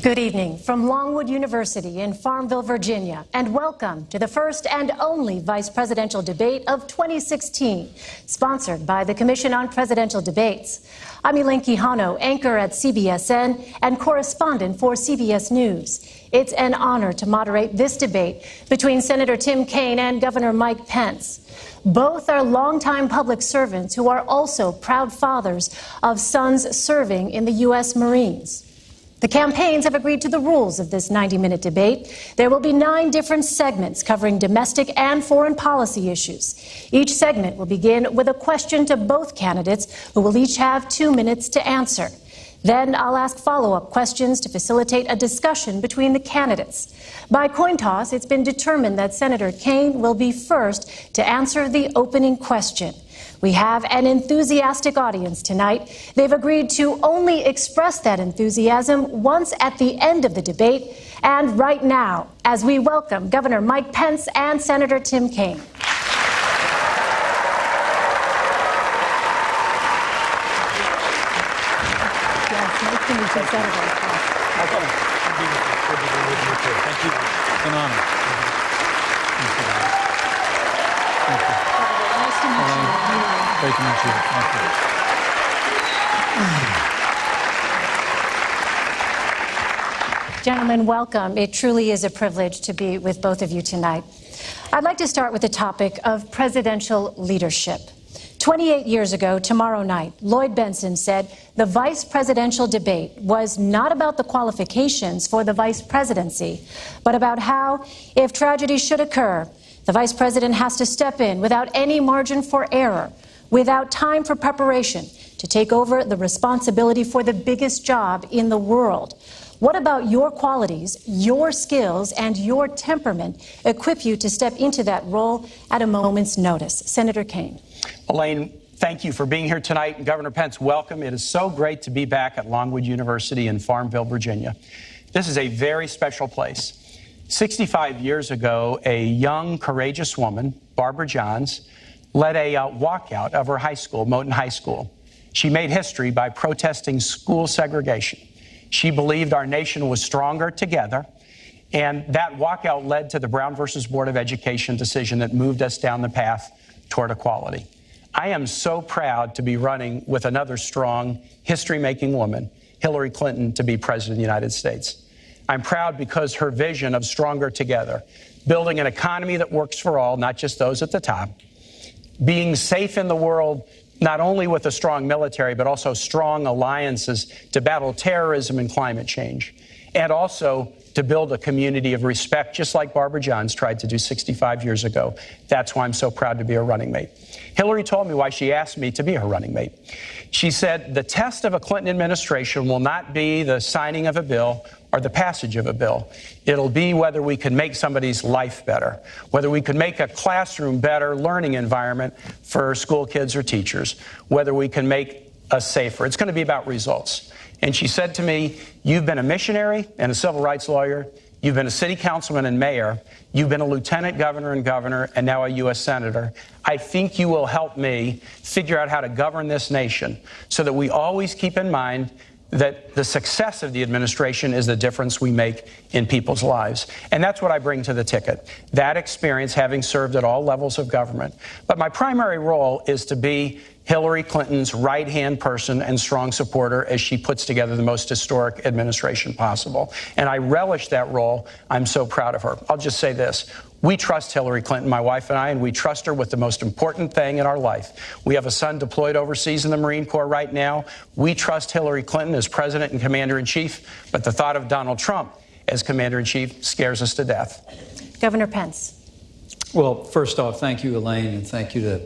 Good evening from Longwood University in Farmville, Virginia, and welcome to the first and only vice presidential debate of 2016, sponsored by the Commission on Presidential Debates. I'm Elaine Quijano, anchor at CBSN and correspondent for CBS News. It's an honor to moderate this debate between Senator Tim Kaine and Governor Mike Pence. Both are longtime public servants who are also proud fathers of sons serving in the U.S. Marines. The campaigns have agreed to the rules of this 90-minute debate. There will be 9 different segments covering domestic and foreign policy issues. Each segment will begin with a question to both candidates, who will each have 2 minutes to answer. Then I'll ask follow-up questions to facilitate a discussion between the candidates. By coin toss, it's been determined that Senator Kaine will be first to answer the opening question. We have an enthusiastic audience tonight. They've agreed to only express that enthusiasm once at the end of the debate, and right now, as we welcome Governor Mike Pence and Senator Tim Kaine. Yes, nice to meet you, Senator. Thank you. It's an honor. Thank you. Nice to meet you. Great to meet you. Thank you. Gentlemen, welcome. It truly is a privilege to be with both of you tonight. I'd like to start with the topic of presidential leadership. 28 years ago, tomorrow night, Lloyd Bentsen said the vice presidential debate was not about the qualifications for the vice presidency, but about how, if tragedy should occur, the vice president has to step in without any margin for error, without time for preparation, to take over the responsibility for the biggest job in the world. What about your qualities, your skills, and your temperament equip you to step into that role at a moment's notice? Senator Kaine. Elaine, thank you for being here tonight. And Governor Pence, welcome. It is so great to be back at Longwood University in Farmville, Virginia. This is a very special place. 65 years ago, a young, courageous woman, Barbara Johns, led a walkout of her high school, Moton High School. She made history by protesting school segregation. She believed our nation was stronger together, and that walkout led to the Brown versus Board of Education decision that moved us down the path toward equality. I am so proud to be running with another strong, history-making woman, Hillary Clinton, to be President of the United States. I'm proud because her vision of stronger together, building an economy that works for all, not just those at the top, being safe in the world, not only with a strong military, but also strong alliances to battle terrorism and climate change, and also to build a community of respect, just like Barbara Johns tried to do 65 years ago. That's why I'm so proud to be her running mate. Hillary told me why she asked me to be her running mate. She said, the test of a Clinton administration will not be the signing of a bill or the passage of a bill. It'll be whether we can make somebody's life better, whether we can make a classroom better learning environment for school kids or teachers, whether we can make us safer. It's going to be about results. And she said to me, you've been a missionary and a civil rights lawyer. You've been a city councilman and mayor. You've been a lieutenant governor and now a U.S. senator. I think you will help me figure out how to govern this nation so that we always keep in mind that the success of the administration is the difference we make in people's lives. And that's what I bring to the ticket, that experience, having served at all levels of government. But my primary role is to be Hillary Clinton's right-hand person and strong supporter as she puts together the most historic administration possible. And I relish that role. I'm so proud of her. I'll just say this. We trust Hillary Clinton, my wife and I, and we trust her with the most important thing in our life. We have a son deployed overseas in the Marine Corps right now. We trust Hillary Clinton as President and Commander-in-Chief, but the thought of Donald Trump as Commander-in-Chief scares us to death. Governor Pence. Well, first off, thank you, Elaine, and thank you to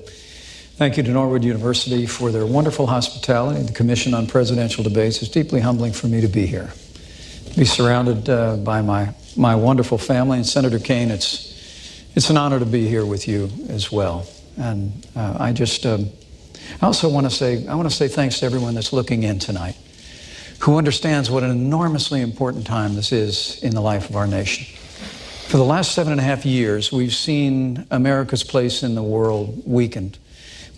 Norwood University for their wonderful hospitality. The Commission on Presidential Debates is deeply humbling for me to be here. Be surrounded by my wonderful family, and Senator Kaine, it's an honor to be here with you as well. And I also want to say thanks to everyone that's looking in tonight, who understands what an enormously important time this is in the life of our nation. For the last 7.5 years, we've seen America's place in the world weakened.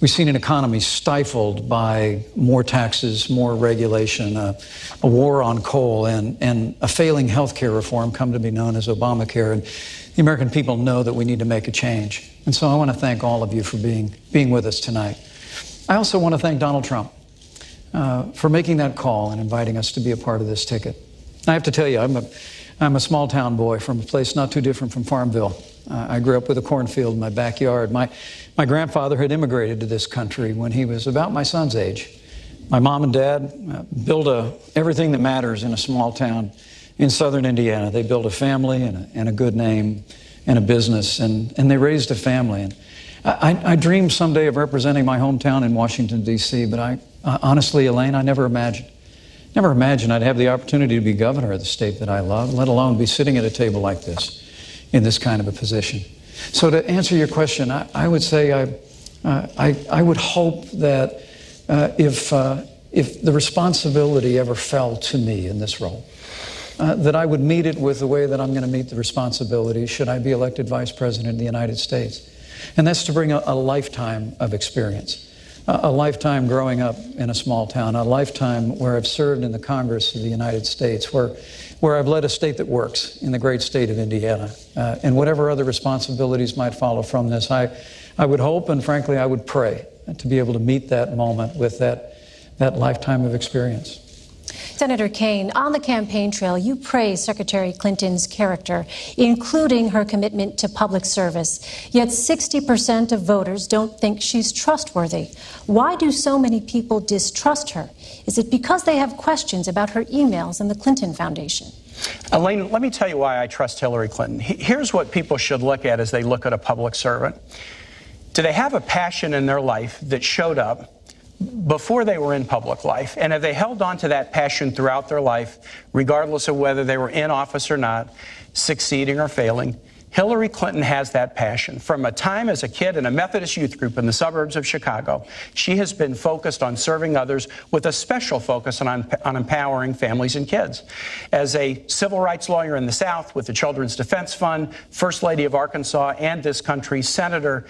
We've seen an economy stifled by more taxes, more regulation, a war on coal, and a failing health care reform come to be known as Obamacare. And the American people know that we need to make a change. And so I want to thank all of you for being with us tonight. I also want to thank Donald Trump for making that call and inviting us to be a part of this ticket. I have to tell you, I'm a small town boy from a place not too different from Farmville. I grew up with a cornfield in my backyard. My grandfather had immigrated to this country when he was about my son's age. My mom and dad built everything that matters in a small town in southern Indiana. They built a family and a good name and a business, and they raised a family. And I dreamed someday of representing my hometown in Washington, D.C., but honestly, Elaine, I never imagined I'd have the opportunity to be governor of the state that I love, let alone be sitting at a table like this, in this kind of a position. So to answer your question, I would say I would hope that if the responsibility ever fell to me in this role, that I would meet it with the way that I'm going to meet the responsibility should I be elected Vice President of the United States. And that's to bring a lifetime of experience. A lifetime growing up in a small town, a lifetime where I've served in the Congress of the United States, where I've led a state that works in the great state of Indiana. And whatever other responsibilities might follow from this, I would hope and frankly I would pray to be able to meet that moment with that lifetime of experience. Senator Kaine, on the campaign trail, you praise Secretary Clinton's character, including her commitment to public service. Yet 60% of voters don't think she's trustworthy. Why do so many people distrust her? Is it because they have questions about her emails and the Clinton Foundation? Elaine, let me tell you why I trust Hillary Clinton. Here's what people should look at as they look at a public servant. Do they have a passion in their life that showed up before they were in public life? And have they held on to that passion throughout their life, regardless of whether they were in office or not, succeeding or failing? Hillary Clinton has that passion. From a time as a kid in a Methodist youth group in the suburbs of Chicago, she has been focused on serving others with a special focus on empowering families and kids. As a civil rights lawyer in the South with the Children's Defense Fund, First Lady of Arkansas and this country's Senator,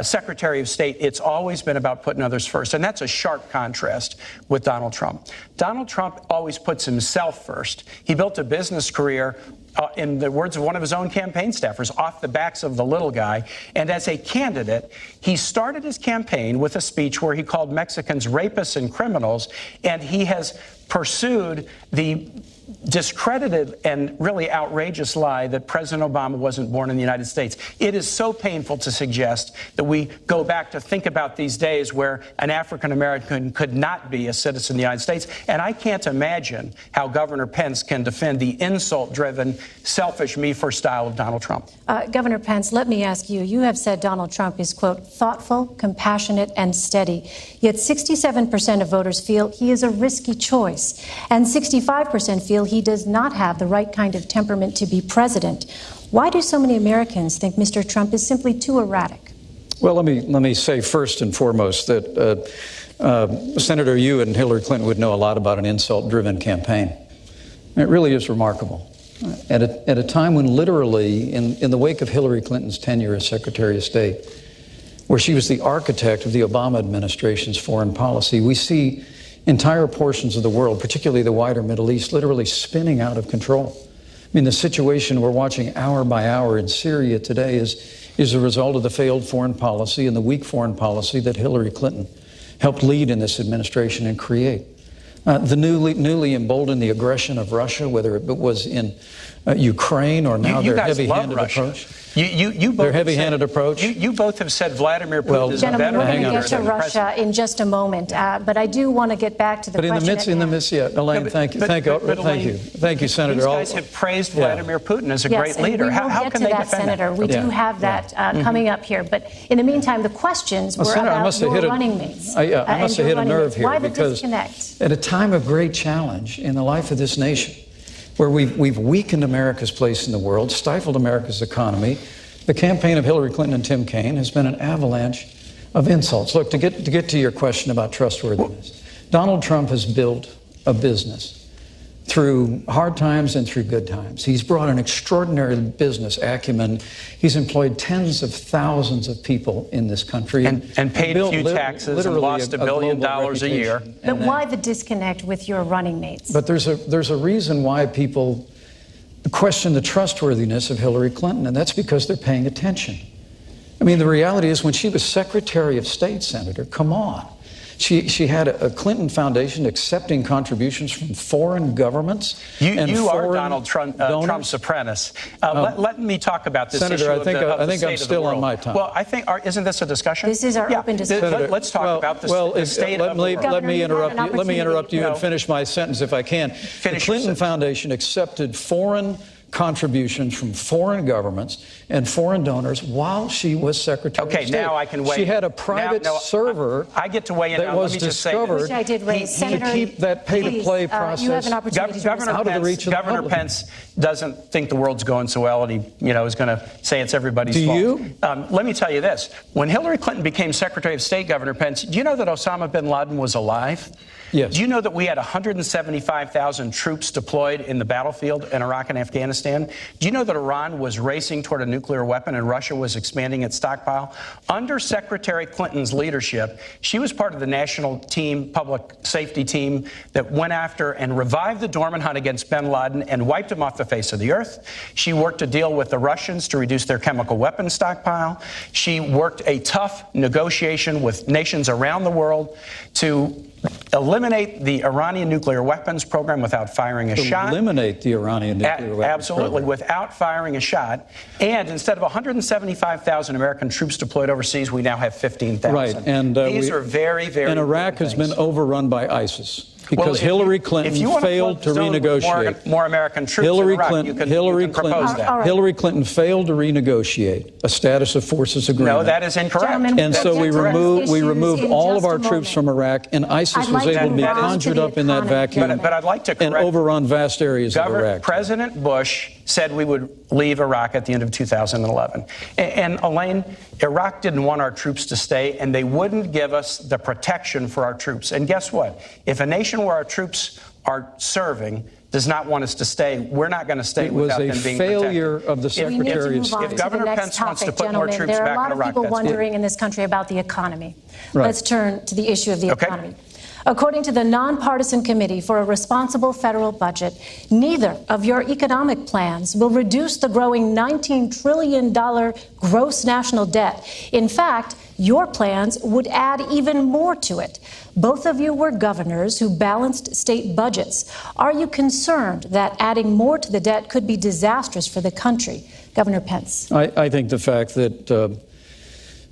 Secretary of State, it's always been about putting others first. And that's a sharp contrast with Donald Trump. Donald Trump always puts himself first. He built a business career, in the words of one of his own campaign staffers, off the backs of the little guy. And as a candidate, he started his campaign with a speech where he called Mexicans rapists and criminals, and he has pursued the discredited and really outrageous lie that President Obama wasn't born in the United States. It is so painful to suggest that we go back to think about these days where an African American could not be a citizen of the United States. And I can't imagine how Governor Pence can defend the insult-driven, selfish, me-first style of Donald Trump. Governor Pence, let me ask you, you have said Donald Trump is, quote, thoughtful, compassionate, and steady. Yet 67% of voters feel he is a risky choice, and 65% feel he does not have the right kind of temperament to be president. Why do so many Americans think Mr. Trump is simply too erratic? Well, let me say first and foremost that Senator, you and Hillary Clinton would know a lot about an insult-driven campaign. It really is remarkable. At a time when literally, in the wake of Hillary Clinton's tenure as Secretary of State, where she was the architect of the Obama administration's foreign policy, we see entire portions of the world, particularly the wider Middle East, literally spinning out of control. I mean, the situation we're watching hour by hour in Syria today is a result of the failed foreign policy and the weak foreign policy that Hillary Clinton helped lead in this administration and create. The newly emboldened the aggression of Russia, whether it was in Ukraine or now their heavy-handed approach. Their heavy-handed approach. You both have said Vladimir Putin is a better. Gentlemen, we're going to get to Russia in just a moment, but I do want to get back to the question. In the midst, Elaine, thank you, Senator. These guys have praised Vladimir Putin as a great leader. How can they defend that, Senator? We do have that coming up here, but in the meantime, the questions were about your running mates. I must have hit a nerve here. Why the disconnect? At a time of great challenge in the life of this nation, where we've weakened America's place in the world, stifled America's economy, the campaign of Hillary Clinton and Tim Kaine has been an avalanche of insults. Look, to get to your question about trustworthiness, Donald Trump has built a business through hard times and through good times. He's brought an extraordinary business acumen. He's employed tens of thousands of people in this country. And paid few taxes and lost $1 billion a year. But why the disconnect with your running mates? But there's a reason why people question the trustworthiness of Hillary Clinton, and that's because they're paying attention. I mean, the reality is when she was Secretary of State, Senator, come on. She had a Clinton Foundation accepting contributions from foreign governments. You are Donald Trump's apprentice. Let me talk about this Senator, issue I think I'm still on my time. Well, I think, isn't this a discussion? This is our open discussion. Senator, let's talk about the state of the world. Let me interrupt you and finish my sentence if I can. The Clinton Foundation accepted foreign contributions from foreign governments and foreign donors while she was Secretary of State. Okay, now I can weigh. She had a private server. I get to weigh in. That was discovered to keep that pay-to-play process you have an opportunity out of the reach of the Governor public. Pence doesn't think the world's going so well, and he, is going to say it's everybody's fault. Do you? Let me tell you this: when Hillary Clinton became Secretary of State, Governor Pence, do you know that Osama bin Laden was alive? Yes. Do you know that we had 175,000 troops deployed in the battlefield in Iraq and Afghanistan? Do you know that Iran was racing toward a nuclear weapon and Russia was expanding its stockpile? Under Secretary Clinton's leadership, she was part of the national team, public safety team, that went after and revived the dormant hunt against bin Laden and wiped him off the face of the earth. She worked to deal with the Russians to reduce their chemical weapons stockpile. She worked a tough negotiation with nations around the world to eliminate the Iranian nuclear weapons program without firing a shot. Eliminate the Iranian nuclear weapons Absolutely, program. without firing a shot. And instead of 175,000 American troops deployed overseas, we now have 15,000. Right, and these are very, very. And Iraq has been overrun by ISIS. Because Well, Hillary Clinton failed to renegotiate. More American troops in Iraq. You can propose that. Hillary Clinton failed to renegotiate a status of forces agreement. No, that is incorrect. Gentlemen, And so we removed all of our troops from Iraq, and ISIS was able to be conjured up in that vacuum But I'd like to correct. and overrun vast areas of Iraq. President Bush said we would leave Iraq at the end of 2011. And Elaine, Iraq didn't want our troops to stay, and they wouldn't give us the protection for our troops. And guess what? If a nation where our troops are serving does not want us to stay, we're not going to stay without them being protected. It was a failure of the Secretary of State. If Governor Pence wants to put more troops there are back a lot in of Iraq, people that's wondering good. in this country about the economy. Right. Let's turn to the issue of the Okay. economy. According to the Nonpartisan Committee for a Responsible Federal Budget, neither of your economic plans will reduce the growing $19 trillion gross national debt. In fact, your plans would add even more to it. Both of you were governors who balanced state budgets. Are you concerned that adding more to the debt could be disastrous for the country? Governor Pence. I think the fact that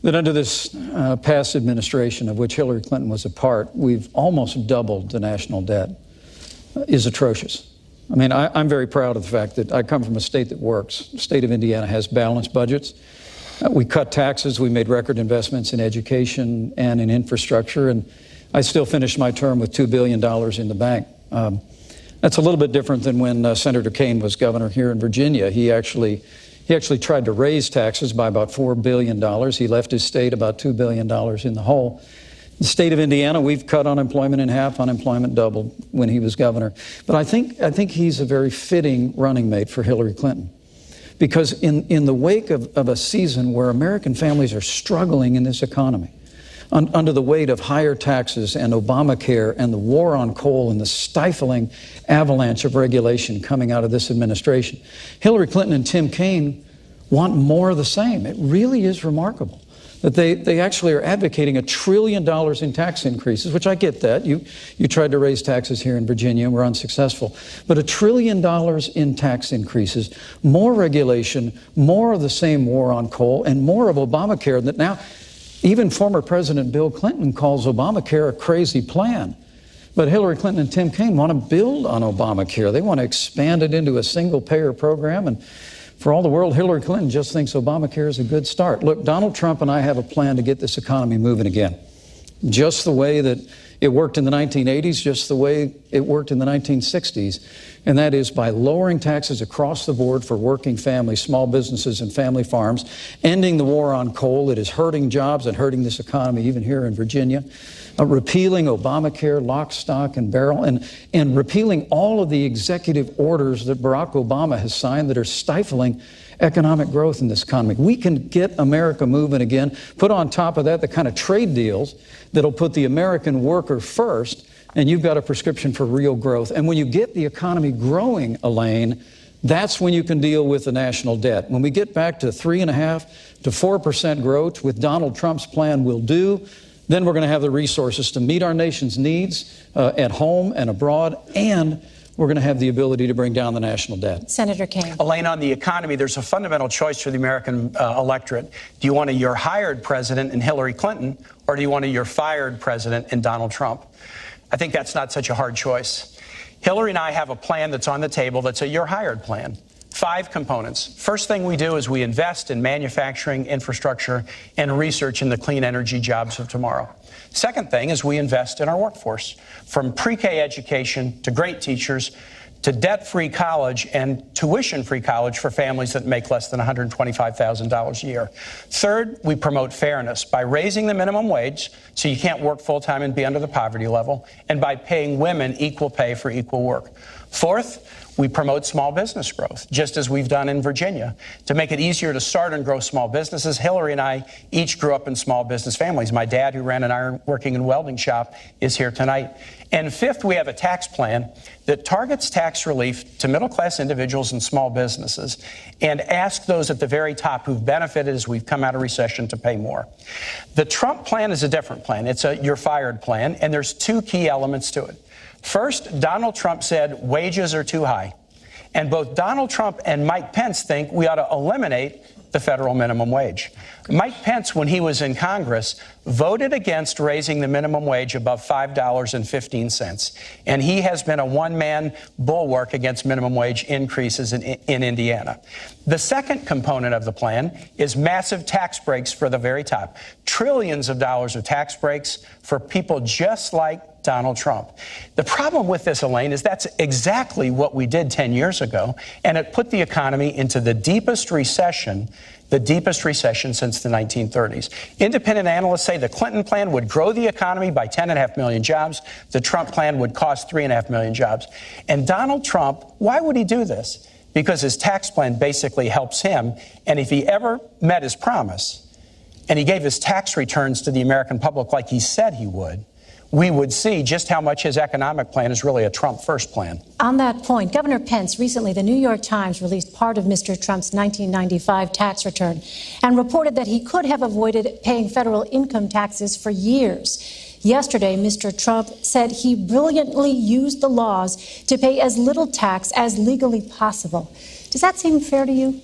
under this past administration, of which Hillary Clinton was a part, we've almost doubled the national debt, is atrocious. I mean, I'm very proud of the fact that I come from a state that works. The state of Indiana has balanced budgets. We cut taxes. We made record investments in education and in infrastructure. And I still finished my term with $2 billion in the bank. That's a little bit different than when Senator Kaine was governor here in Virginia. He actually tried to raise taxes by about $4 billion. He left his state about $2 billion in the hole. The state of Indiana, we've cut unemployment in half, unemployment doubled when he was governor. But I think he's a very fitting running mate for Hillary Clinton. Because in the wake of a season where American families are struggling in this economy, under the weight of higher taxes and Obamacare and the war on coal and the stifling avalanche of regulation coming out of this administration, Hillary Clinton and Tim Kaine want more of the same. It really is remarkable that they actually are advocating $1 trillion in tax increases, which I get that. You tried to raise taxes here in Virginia and were unsuccessful. But $1 trillion in tax increases, more regulation, more of the same war on coal, and more of Obamacare that now even former President Bill Clinton calls Obamacare a crazy plan. But Hillary Clinton and Tim Kaine want to build on Obamacare. They want to expand it into a single-payer program. And for all the world, Hillary Clinton just thinks Obamacare is a good start. Look, Donald Trump and I have a plan to get this economy moving again. Just the way that it worked in the 1980s, just the way it worked in the 1960s. And that is by lowering taxes across the board for working families, small businesses, and family farms, ending the war on coal that is hurting jobs and hurting this economy, even here in Virginia, repealing Obamacare, lock, stock, and barrel, and repealing all of the executive orders that Barack Obama has signed that are stifling economic growth in this economy. We can get America moving again. Put on top of that the kind of trade deals that'll put the American worker first, and you've got a prescription for real growth. And when you get the economy growing, Elaine, that's when you can deal with the national debt. When we get back to 3.5% to 4% growth, with Donald Trump's plan will do, then we're going to have the resources to meet our nation's needs at home and abroad, and we're going to have the ability to bring down the national debt. Senator Kaine. Elaine, on the economy, there's a fundamental choice for the American electorate. Do you want a you're hired president in Hillary Clinton, or do you want a you're fired president in Donald Trump? I think that's not such a hard choice. Hillary and I have a plan that's on the table that's a you're hired plan. 5 components. First thing we do is we invest in manufacturing, infrastructure, and research in the clean energy jobs of tomorrow. Second thing is we invest in our workforce, from pre-K education to great teachers to debt-free college and tuition-free college for families that make less than $125,000 a year. Third, we promote fairness by raising the minimum wage so you can't work full-time and be under the poverty level, and by paying women equal pay for equal work. Fourth, we promote small business growth, just as we've done in Virginia. To make it easier to start and grow small businesses, Hillary and I each grew up in small business families. My dad, who ran an iron working and welding shop, is here tonight. And fifth, we have a tax plan that targets tax relief to middle-class individuals and small businesses and ask those at the very top who've benefited as we've come out of recession to pay more. The Trump plan is a different plan. It's a you're fired plan, and there's 2 key elements to it. First, Donald Trump said wages are too high. And both Donald Trump and Mike Pence think we ought to eliminate the federal minimum wage. Mike Pence, when he was in Congress, voted against raising the minimum wage above $5.15. And he has been a one-man bulwark against minimum wage increases in Indiana. The second component of the plan is massive tax breaks for the very top. Trillions of dollars of tax breaks for people just like Donald Trump. The problem with this, Elaine, is that's exactly what we did 10 years ago, and it put the economy into the deepest recession since the 1930s. Independent analysts say the Clinton plan would grow the economy by 10.5 million jobs. The Trump plan would cost 3.5 million jobs. And Donald Trump, why would he do this? Because his tax plan basically helps him, and if he ever met his promise, and he gave his tax returns to the American public like he said he would, we would see just how much his economic plan is really a Trump first plan. On that point, Governor Pence, recently the New York Times released part of Mr. Trump's 1995 tax return and reported that he could have avoided paying federal income taxes for years. Yesterday, Mr. Trump said he brilliantly used the laws to pay as little tax as legally possible. Does that seem fair to you?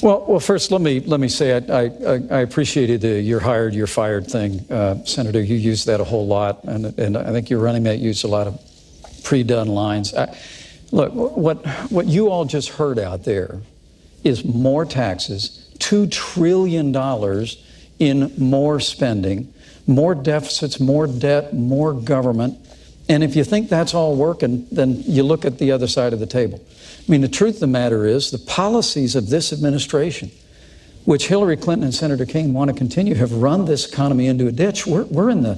Well, first, let me say I appreciated the you're hired, you're fired thing. Senator, you used that a whole lot, and I think your running mate used a lot of pre-done lines. Look, what you all just heard out there is more taxes, $2 trillion in more spending, more deficits, more debt, more government. And if you think that's all working, then you look at the other side of the table. I mean, the truth of the matter is the policies of this administration, which Hillary Clinton and Senator Kaine want to continue, have run this economy into a ditch. We're in the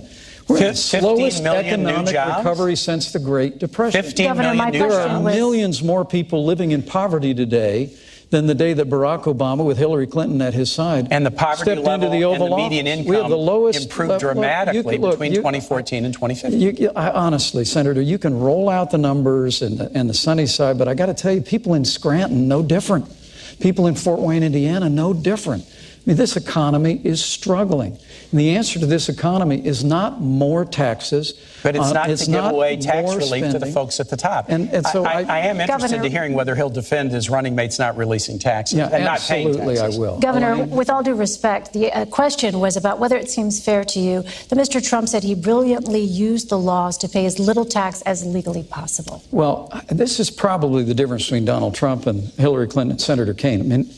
slowest economic recovery since the Great Depression. 15 million new jobs. There are millions more people living in poverty today than the day that Barack Obama, with Hillary Clinton at his side, and the poverty stepped level into the Oval and the median Office. income We have the lowest, improved dramatically between 2014 and 2015. Honestly, Senator, you can roll out the numbers and the sunny side, but I got to tell you, people in Scranton, no different. People in Fort Wayne, Indiana, no different. I mean, this economy is struggling. And the answer to this economy is not more taxes. But it's not to give away tax relief spending to the folks at the top. And so I am interested to hearing whether he'll defend his running mates not releasing taxes and not paying taxes. Absolutely, I will. Governor, with all due respect, the question was about whether it seems fair to you that Mr. Trump said he brilliantly used the laws to pay as little tax as legally possible. Well, this is probably the difference between Donald Trump and Hillary Clinton and Senator Kaine.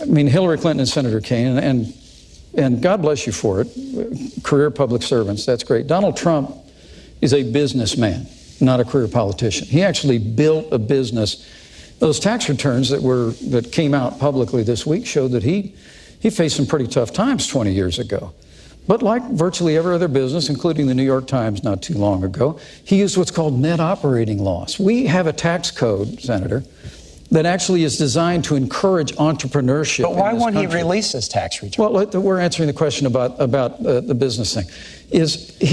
I mean, Hillary Clinton and Senator Kaine, and God bless you for it, career public servants, that's great. Donald Trump is a businessman, not a career politician. He actually built a business. Those tax returns that came out publicly this week showed that he faced some pretty tough times 20 years ago. But like virtually every other business, including the New York Times not too long ago, he used what's called net operating loss. We have a tax code, Senator, that actually is designed to encourage entrepreneurship. But why won't he country. release his tax return? Well, we're answering the question about the business thing.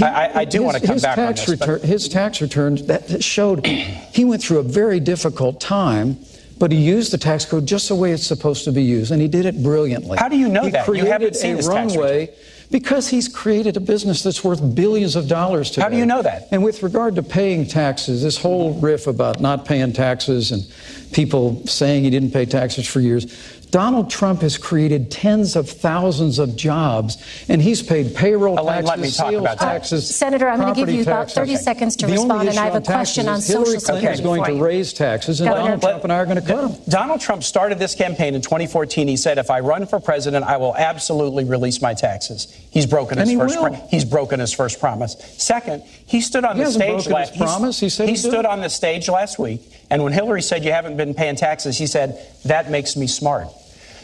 I do want to come back on this. His tax returns that showed he went through a very difficult time, but he used the tax code just the way it's supposed to be used, and he did it brilliantly. How do you know that? You haven't seen his tax return. Because he's created a business that's worth billions of dollars today. How do you know that? And with regard to paying taxes, this whole riff about not paying taxes and people saying he didn't pay taxes for years, Donald Trump has created tens of thousands of jobs, and he's paid payroll taxes, sales taxes, Senator, I'm going to give you about 30 seconds to respond, and I have a question on Social Security. Hillary Clinton is going to raise taxes, and Donald Trump and I are going to cut them. Donald Trump started this campaign in 2014. He said, if I run for president, I will absolutely release my taxes. He's broken his first promise. Second, he stood on the stage on the stage last week, and when Hillary said you haven't been paying taxes, he said, that makes me smart.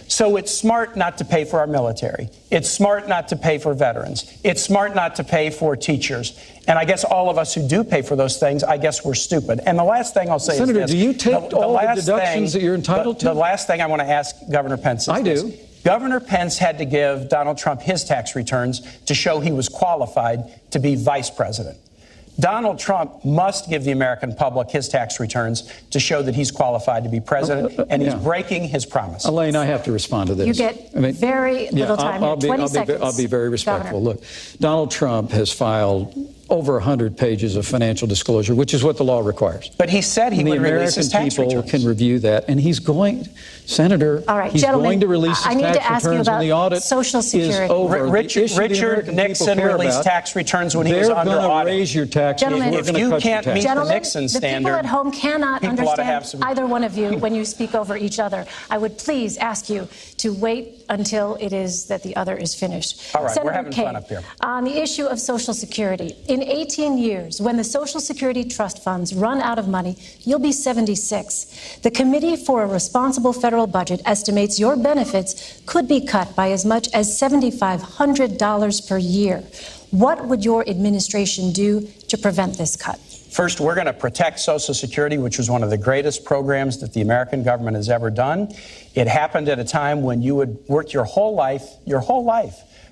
So it's smart not to pay for our military. It's smart not to pay for veterans. It's smart not to pay for teachers. And I guess all of us who do pay for those things, I guess we're stupid. And the last thing I'll say Senator, is this. do you take all the deductions that you're entitled to? The last thing I want to ask Governor Pence is this. Governor Pence had to give Donald Trump his tax returns to show he was qualified to be vice president. Donald Trump must give the American public his tax returns to show that he's qualified to be president, and he's breaking his promise. Elaine, I have to respond to this. You get very little time. I'll be very respectful. Governor. Look, Donald Trump has filed over 100 pages of financial disclosure, which is what the law requires. But he said he would release his tax returns. The American people can review that, and he's going, Senator, he's going to release his tax returns, and the audit Social Security. is over. Richard Nixon released tax returns when he was under audit. They're going to raise your taxes. Gentlemen, if you can't meet the Nixon standard, the people at home cannot understand either one of you when you speak over each other. I would please ask you to wait until it is that the other is finished. All right, Senator we're having Kaine, fun up here. On the issue of Social Security, in 18 years, when the Social Security trust funds run out of money, you'll be 76. The Committee for a Responsible Federal Budget estimates your benefits could be cut by as much as $7,500 per year. What would your administration do to prevent this cut? First, we're going to protect Social Security, which was one of the greatest programs that the American government has ever done. It happened at a time when you would work your whole life,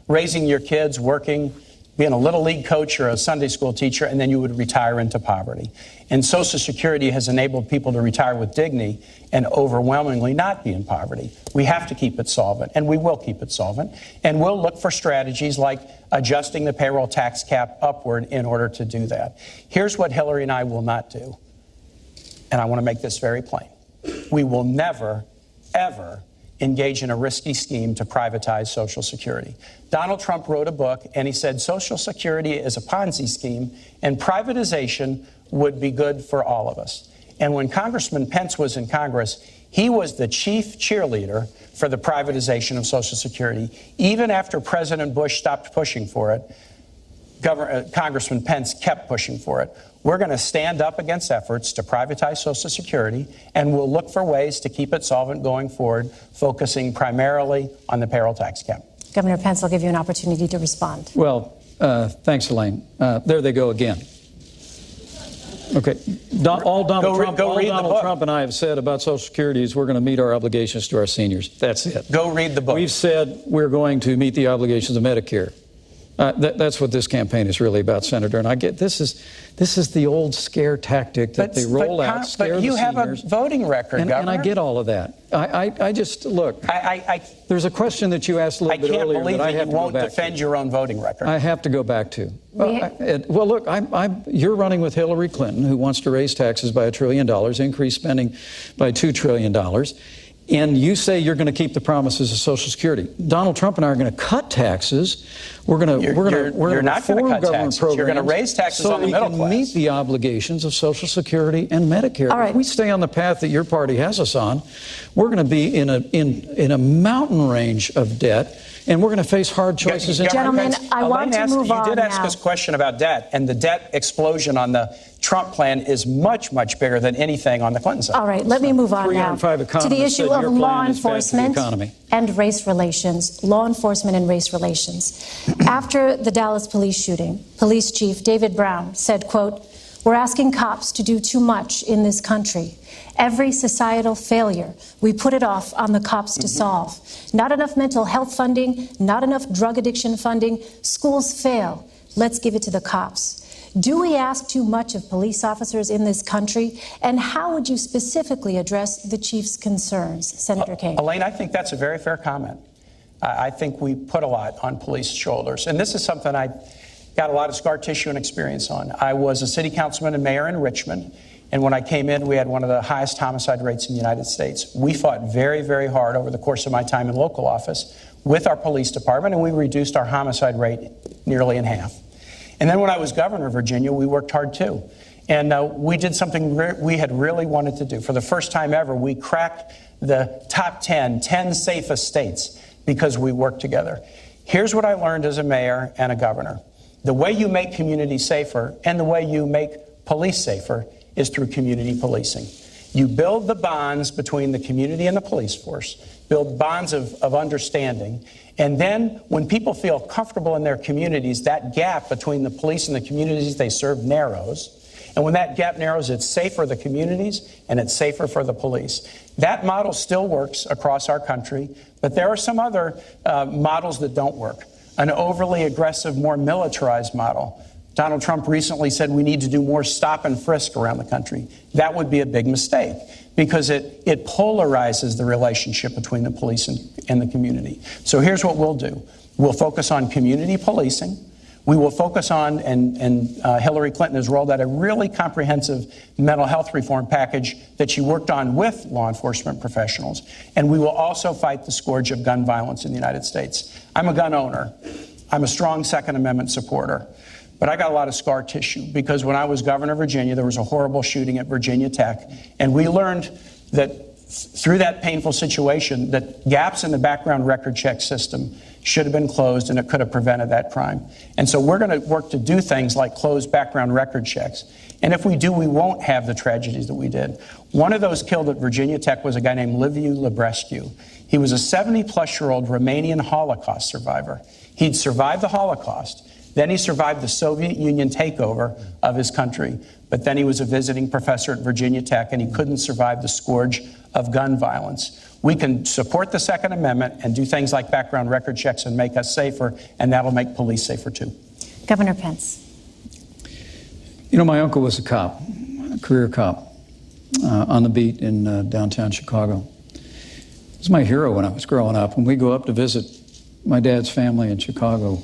raising your kids, working, being a Little League coach or a Sunday school teacher, and then you would retire into poverty. And Social Security has enabled people to retire with dignity and overwhelmingly not be in poverty. We have to keep it solvent, and we will keep it solvent. And we'll look for strategies like adjusting the payroll tax cap upward in order to do that. Here's what Hillary and I will not do, and I want to make this very plain. We will never, ever engage in a risky scheme to privatize Social Security. Donald Trump wrote a book, and he said Social Security is a Ponzi scheme, and privatization would be good for all of us. And when Congressman Pence was in Congress, he was the chief cheerleader for the privatization of Social Security. Even after President Bush stopped pushing for it, Congressman Pence kept pushing for it. We're going to stand up against efforts to privatize Social Security, and we'll look for ways to keep it solvent going forward, focusing primarily on the payroll tax cap. Governor Pence, I'll give you an opportunity to respond. Well, thanks, Elaine. There they go again. Okay. All Donald Trump and I have said about Social Security is we're going to meet our obligations to our seniors. That's it. Go read the book. We've said we're going to meet the obligations of Medicare. That's what this campaign is really about, Senator. And I get this is the old scare tactic that they roll out, scare the seniors. But you have a voting record, Governor. And I get all of that. I just, look, there's a question that you asked a little bit earlier that I have to go back to. I can't believe that you won't defend your own voting record. I have to go back to. Well, look, you're running with Hillary Clinton, who wants to raise taxes by $1 trillion, increase spending by $2 trillion. And you say you're going to keep the promises of Social Security. Donald Trump and I are going to cut taxes. We're going to reform government programs. You're going to raise taxes on the middle class. So we can meet the obligations of Social Security and Medicare. All right. If we stay on the path that your party has us on, we're going to be in a mountain range of debt. and we're going to face hard choices. Gentlemen, I want to move on now. You did ask now. us a question about debt, and the debt explosion on the Trump plan is much, much bigger than anything on the Clinton side. All right, let me move on now 305 to the economists issue said of your law plan is bad for the enforcement economy. and race relations. Law enforcement and race relations. After the Dallas police shooting, Police Chief David Brown said, quote, "We're asking cops to do too much in this country. Every societal failure, we put it off on the cops to solve. Not enough mental health funding, not enough drug addiction funding. Schools fail. Let's give it to the cops." Do we ask too much of police officers in this country? And how would you specifically address the chief's concerns? Senator Kaine. Elaine, I think that's a very fair comment. I think we put a lot on police shoulders. And this is something I got a lot of scar tissue and experience on. I was a city councilman and mayor in Richmond. And when I came in, we had one of the highest homicide rates in the United States. We fought very, very hard over the course of my time in local office with our police department, and we reduced our homicide rate nearly in half. And then when I was governor of Virginia, we worked hard too. And we did something we had really wanted to do. For the first time ever, we cracked the top 10 safest states because we worked together. Here's what I learned as a mayor and a governor. The way you make communities safer and the way you make police safer is through community policing. You build the bonds between the community and the police force, build bonds of understanding, and then when people feel comfortable in their communities, that gap between the police and the communities they serve narrows. And when that gap narrows, it's safer for the communities and it's safer for the police. That model still works across our country, but there are some other models that don't work. An overly aggressive, more militarized model. Donald Trump recently said we need to do more stop and frisk around the country. That would be a big mistake because it polarizes the relationship between the police and the community. So here's what we'll do. We'll focus on community policing. We will focus on, and Hillary Clinton has rolled out a really comprehensive mental health reform package that she worked on with law enforcement professionals. And we will also fight the scourge of gun violence in the United States. I'm a gun owner. I'm a strong Second Amendment supporter. But I got a lot of scar tissue because when I was governor of Virginia, there was a horrible shooting at Virginia Tech. And we learned that through that painful situation, that gaps in the background record check system should have been closed and it could have prevented that crime. And so we're going to work to do things like close background record checks. And if we do, we won't have the tragedies that we did. One of those killed at Virginia Tech was a guy named Liviu Librescu. He was a 70-plus-year-old Romanian Holocaust survivor. He'd survived the Holocaust. Then he survived the Soviet Union takeover of his country. But then he was a visiting professor at Virginia Tech, and he couldn't survive the scourge of gun violence. We can support the Second Amendment and do things like background record checks and make us safer, and that'll make police safer too. Governor Pence. You know, my uncle was a cop, a career cop, on the beat in downtown Chicago. He was my hero when I was growing up. When we go up to visit my dad's family in Chicago,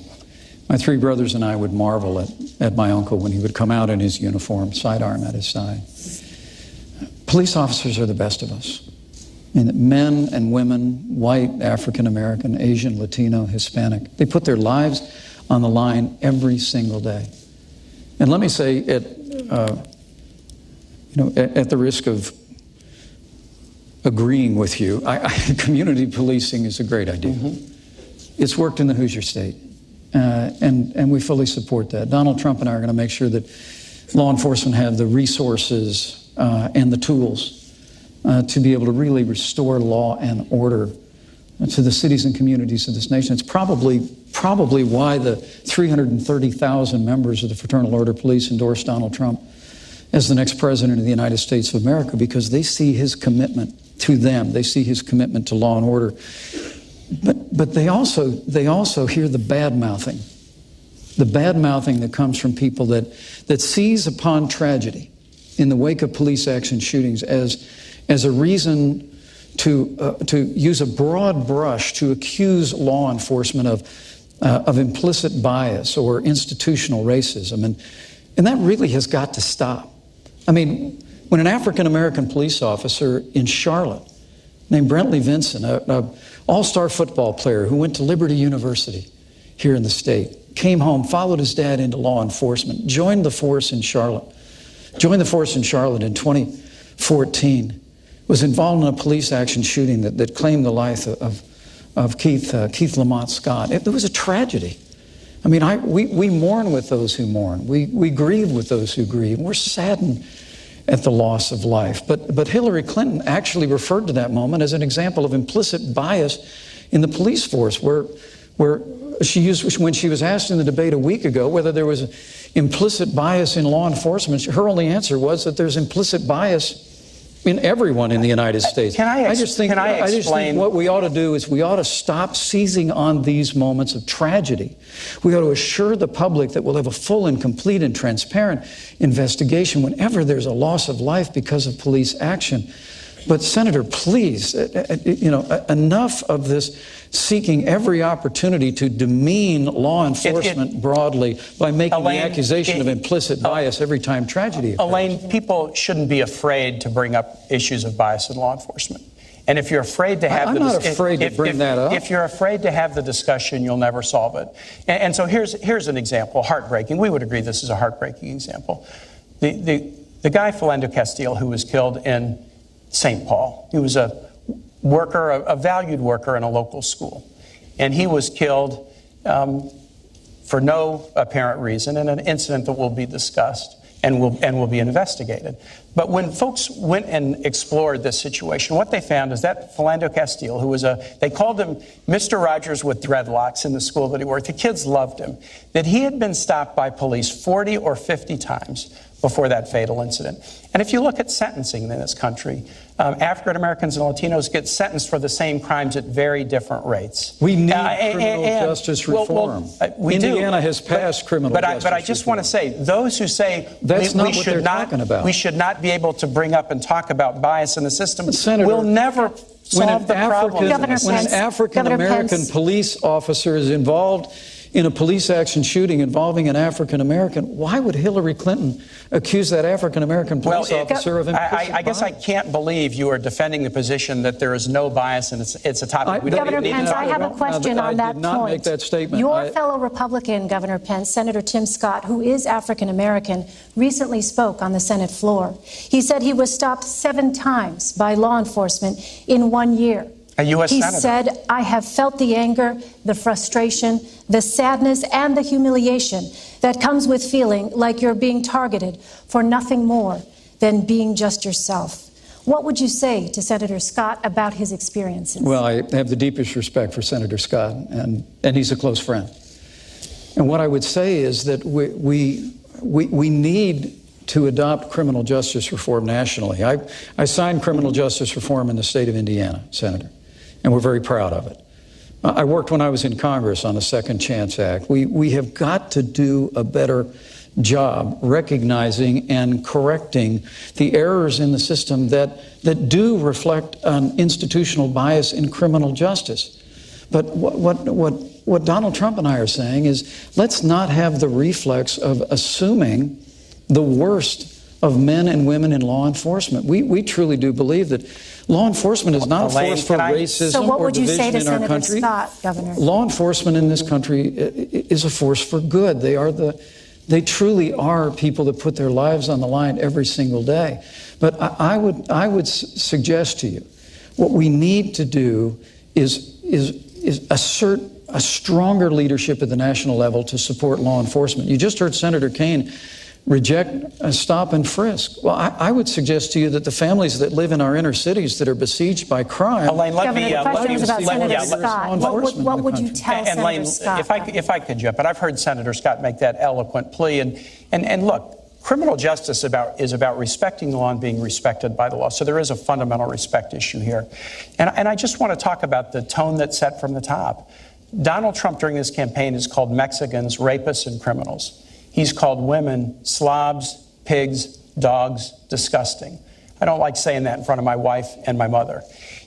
my three brothers and I would marvel at my uncle when he would come out in his uniform, sidearm at his side. Police officers are the best of us. I mean, men and women, white, African American, Asian, Latino, Hispanic, they put their lives on the line every single day. And let me say, at the risk of agreeing with you, community policing is a great idea. Mm-hmm. It's worked in the Hoosier State. And we fully support that. Donald Trump and I are going to make sure that law enforcement have the resources and the tools to be able to really restore law and order to the cities and communities of this nation. It's probably why the 330,000 members of the Fraternal Order Police endorsed Donald Trump as the next president of the United States of America, because they see his commitment to them. They see his commitment to law and order. But they also hear the bad-mouthing that comes from people that seize upon tragedy in the wake of police action shootings as a reason to use a broad brush to accuse law enforcement of implicit bias or institutional racism, and that really has got to stop. I mean, when an African-American police officer in Charlotte named Brentley Vinson, an all-star football player who went to Liberty University here in the state, came home, followed his dad into law enforcement, joined the force in Charlotte in 2014, was involved in a police action shooting that claimed the life of Keith Lamont Scott. It was a tragedy. I mean, we mourn with those who mourn. We grieve with those who grieve. We're saddened at the loss of life. But Hillary Clinton actually referred to that moment as an example of implicit bias in the police force, where she used, when she was asked in the debate a week ago whether there was implicit bias in law enforcement, her only answer was that there's implicit bias in everyone in the United States. I just think what we ought to do is we ought to stop seizing on these moments of tragedy. We ought to assure the public that we'll have a full and complete and transparent investigation whenever there's a loss of life because of police action. But Senator, please, enough of this seeking every opportunity to demean law enforcement broadly by making the accusation of implicit bias every time tragedy occurs. Elaine, people shouldn't be afraid to bring up issues of bias in law enforcement. And if you're afraid to have if you're afraid to have the discussion, you'll never solve it. And so here's an example, heartbreaking. We would agree this is a heartbreaking example. The guy Philando Castile, who was killed in St. Paul. He was a worker, a valued worker in a local school. And he was killed for no apparent reason in an incident that will be discussed and will be investigated. But when folks went and explored this situation, what they found is that Philando Castile, who was they called him Mr. Rogers with dreadlocks in the school that he worked. The kids loved him. That he had been stopped by police 40 or 50 times before that fatal incident. And if you look at sentencing in this country, African Americans and Latinos get sentenced for the same crimes at very different rates. We need criminal justice reform. Indiana has passed criminal justice reform. But I just want to say, those who say we should not be able to bring up and talk about bias in the system will never solve the problem. When an African American police officer is involved in a police action shooting involving an African American, why would Hillary Clinton accuse that African American police officer of implicit bias? I guess I can't believe you are defending the position that there is no bias and it's a topic. Governor Pence, I have a question on that point. I did not make that statement. Your fellow Republican, Governor Pence, Senator Tim Scott, who is African American, recently spoke on the Senate floor. He said he was stopped 7 times by law enforcement in 1 year. A U.S. He Senator. said, I have felt the anger, the frustration, the sadness, and the humiliation that comes with feeling like you're being targeted for nothing more than being just yourself. What would you say to Senator Scott about his experiences? Well, I have the deepest respect for Senator Scott, and he's a close friend. And what I would say is that we need to adopt criminal justice reform nationally. I signed criminal justice reform in the state of Indiana, Senator, and we're very proud of it. I worked when I was in Congress on the Second Chance Act. We have got to do a better job recognizing and correcting the errors in the system that do reflect an institutional bias in criminal justice. But what Donald Trump and I are saying is, let's not have the reflex of assuming the worst of men and women in law enforcement. We truly do believe that law enforcement is not a force for racism or division in our country. Scott, Governor? Law enforcement in this country is a force for good. They truly are people that put their lives on the line every single day. But I would suggest to you, what we need to do is assert a stronger leadership at the national level to support law enforcement. You just heard Senator Kaine reject a stop and frisk. Well, I would suggest to you that the families that live in our inner cities that are besieged by crime... Elaine, What would you tell Senator Scott? If I could jump, but I've heard Senator Scott make that eloquent plea. And look, criminal justice is about respecting the law and being respected by the law. So there is a fundamental respect issue here. And I just want to talk about the tone that's set from the top. Donald Trump during this campaign has called Mexicans rapists and criminals. He's called women slobs, pigs, dogs, disgusting. I don't like saying that in front of my wife and my mother.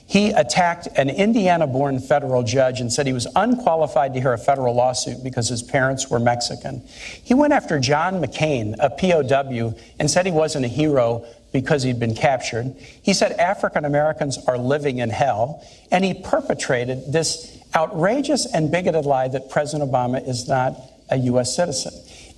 He attacked an Indiana-born federal judge and said he was unqualified to hear a federal lawsuit because his parents were Mexican. He went after John McCain, a POW, and said he wasn't a hero because he'd been captured. He said African Americans are living in hell, and he perpetrated this outrageous and bigoted lie that President Obama is not a U.S. citizen.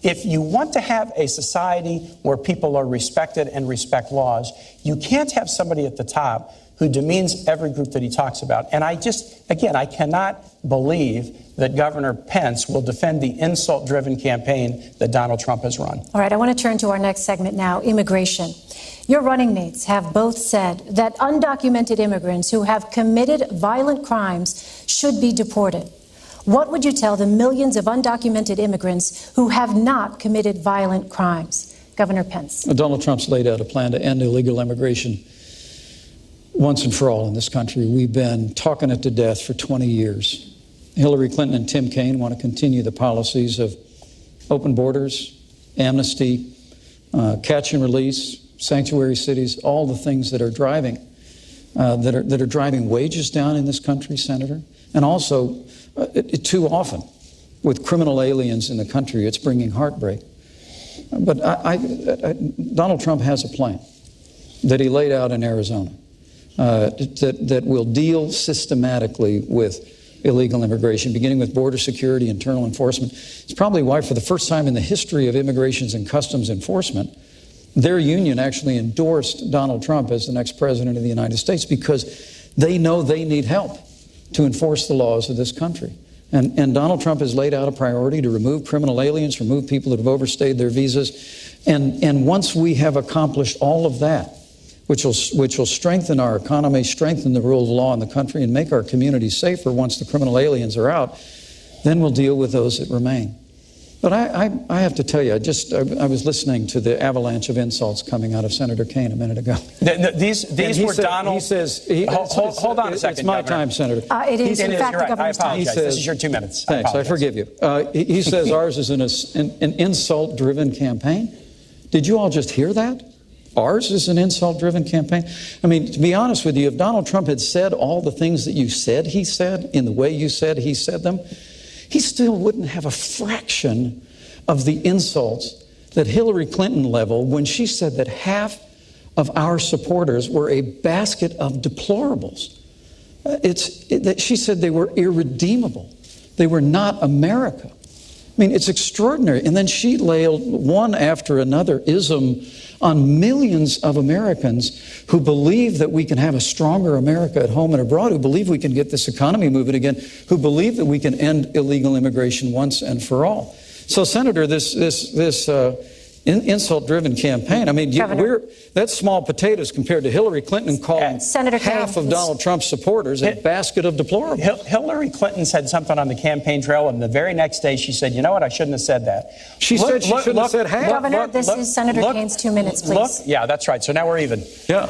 If you want to have a society where people are respected and respect laws, you can't have somebody at the top who demeans every group that he talks about. And I cannot believe that Governor Pence will defend the insult-driven campaign that Donald Trump has run. All right, I want to turn to our next segment now, immigration. Your running mates have both said that undocumented immigrants who have committed violent crimes should be deported. What would you tell the millions of undocumented immigrants who have not committed violent crimes? Governor Pence. Donald Trump's laid out a plan to end illegal immigration once and for all in this country. We've been talking it to death for 20 years. Hillary Clinton and Tim Kaine want to continue the policies of open borders, amnesty, catch and release, sanctuary cities, all the things that are driving wages down in this country, Senator. And also, too often, with criminal aliens in the country, it's bringing heartbreak. But Donald Trump has a plan that he laid out in Arizona that will deal systematically with illegal immigration, beginning with border security, internal enforcement. It's probably why, for the first time in the history of Immigrations and Customs Enforcement, their union actually endorsed Donald Trump as the next president of the United States, because they know they need help to enforce the laws of this country. And Donald Trump has laid out a priority to remove criminal aliens, remove people that have overstayed their visas. And once we have accomplished all of that, which will strengthen our economy, strengthen the rule of law in the country, and make our communities safer once the criminal aliens are out, then we'll deal with those that remain. But I have to tell you, I was listening to the avalanche of insults coming out of Senator Kaine a minute ago. These were Donald. He says, hold on a second. It's my time, Senator. It is, in fact, the governor's time. I apologize. This is your 2 minutes. Thanks, I forgive you. He says ours is an insult-driven campaign. Did you all just hear that? Ours is an insult-driven campaign. I mean, to be honest with you, if Donald Trump had said all the things that you said he said, in the way you said he said them, he still wouldn't have a fraction of the insults that Hillary Clinton leveled when she said that half of our supporters were a basket of deplorables. She said they were irredeemable. They were not America. I mean, it's extraordinary. And then she laid one after another ism on millions of Americans who believe that we can have a stronger America at home and abroad, who believe we can get this economy moving again, who believe that we can end illegal immigration once and for all. So, Senator, this insult-driven campaign, I mean, that's small potatoes compared to Hillary Clinton calling half of Donald Trump's supporters a basket of deplorables. Hillary Clinton said something on the campaign trail, and the very next day she said, you know what, I shouldn't have said that. She said she shouldn't have said half. Governor, this is Senator Kaine's 2 minutes, please. Yeah, that's right. So now we're even. Yeah.